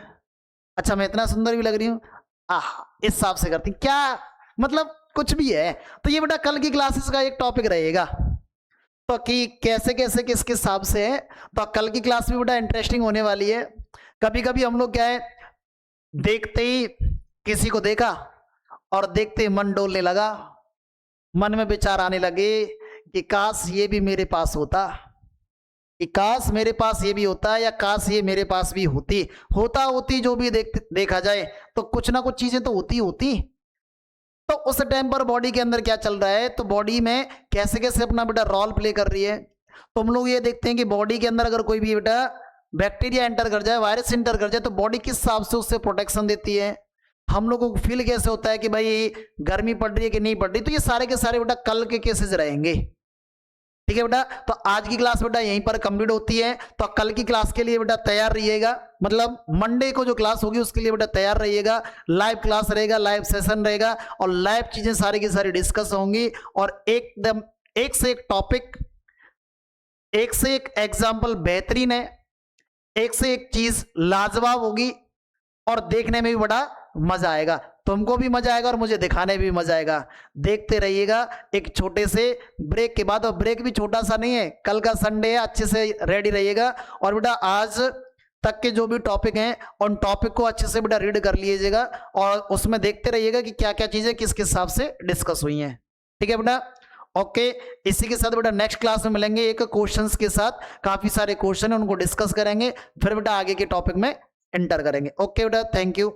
अच्छा मैं इतना सुंदर भी लग रही हूँ, इस हिसाब से करती क्या, मतलब कुछ भी है। तो ये बेटा कल की क्लासेस का एक टॉपिक रहेगा, तो कि कैसे कैसे किसके हिसाब से है। तो कल की क्लास भी बेटा इंटरेस्टिंग होने वाली है। कभी कभी हम लोग क्या है, देखते ही किसी को देखा और देखते ही मन डोलने लगा, मन में विचार आने लगे कि काश ये भी मेरे पास होता, कि काश मेरे पास ये भी होता, या काश ये मेरे पास भी होती जो भी देखा जाए तो कुछ ना कुछ चीजें तो होती। तो उस टाइम पर बॉडी के अंदर क्या चल रहा है, तो बॉडी में कैसे कैसे अपना बेटा रोल प्ले कर रही है। तो हम लोग ये देखते हैं कि बॉडी के अंदर अगर कोई भी बेटा बैक्टीरिया एंटर कर जाए, वायरस एंटर कर जाए, तो बॉडी किस हिसाब से उससे प्रोटेक्शन देती है, हम लोगों को फील कैसे होता है कि भाई गर्मी पड़ रही है कि नहीं पड़ रही। तो ये सारे के सारे बेटा कल के केसेस रहेंगे, ठीक है बेटा। तो आज की क्लास बेटा यहीं पर कंप्लीट होती है। तो कल की क्लास के लिए बेटा तैयार रहिएगा, मतलब मंडे को जो क्लास होगी उसके लिए बेटा तैयार रहिएगा। लाइव क्लास रहेगा, लाइव सेशन रहेगा और लाइव चीजें सारी की सारी डिस्कस होंगी, और एकदम एक से एक टॉपिक, एक से एक एग्जाम्पल बेहतरीन है। एक से एक चीज लाजवाब होगी और देखने में भी बड़ा मजा आएगा, तुमको भी मजा आएगा और मुझे दिखाने में भी मजा आएगा। देखते रहिएगा एक छोटे से ब्रेक के बाद, और ब्रेक भी छोटा सा नहीं है, कल का संडे है, अच्छे से रेडी रहिएगा। और बेटा आज तक के जो भी टॉपिक हैं उन टॉपिक को अच्छे से बेटा रीड कर लीजिएगा और उसमें देखते रहिएगा कि क्या क्या चीजें किस किस हिसाब से डिस्कस हुई हैं। ठीक है बेटा, ओके। इसी के साथ बेटा नेक्स्ट क्लास में मिलेंगे एक क्वेश्चंस के साथ, काफी सारे क्वेश्चन है उनको डिस्कस करेंगे, फिर बेटा आगे के टॉपिक में एंटर करेंगे। ओके बेटा, थैंक यू।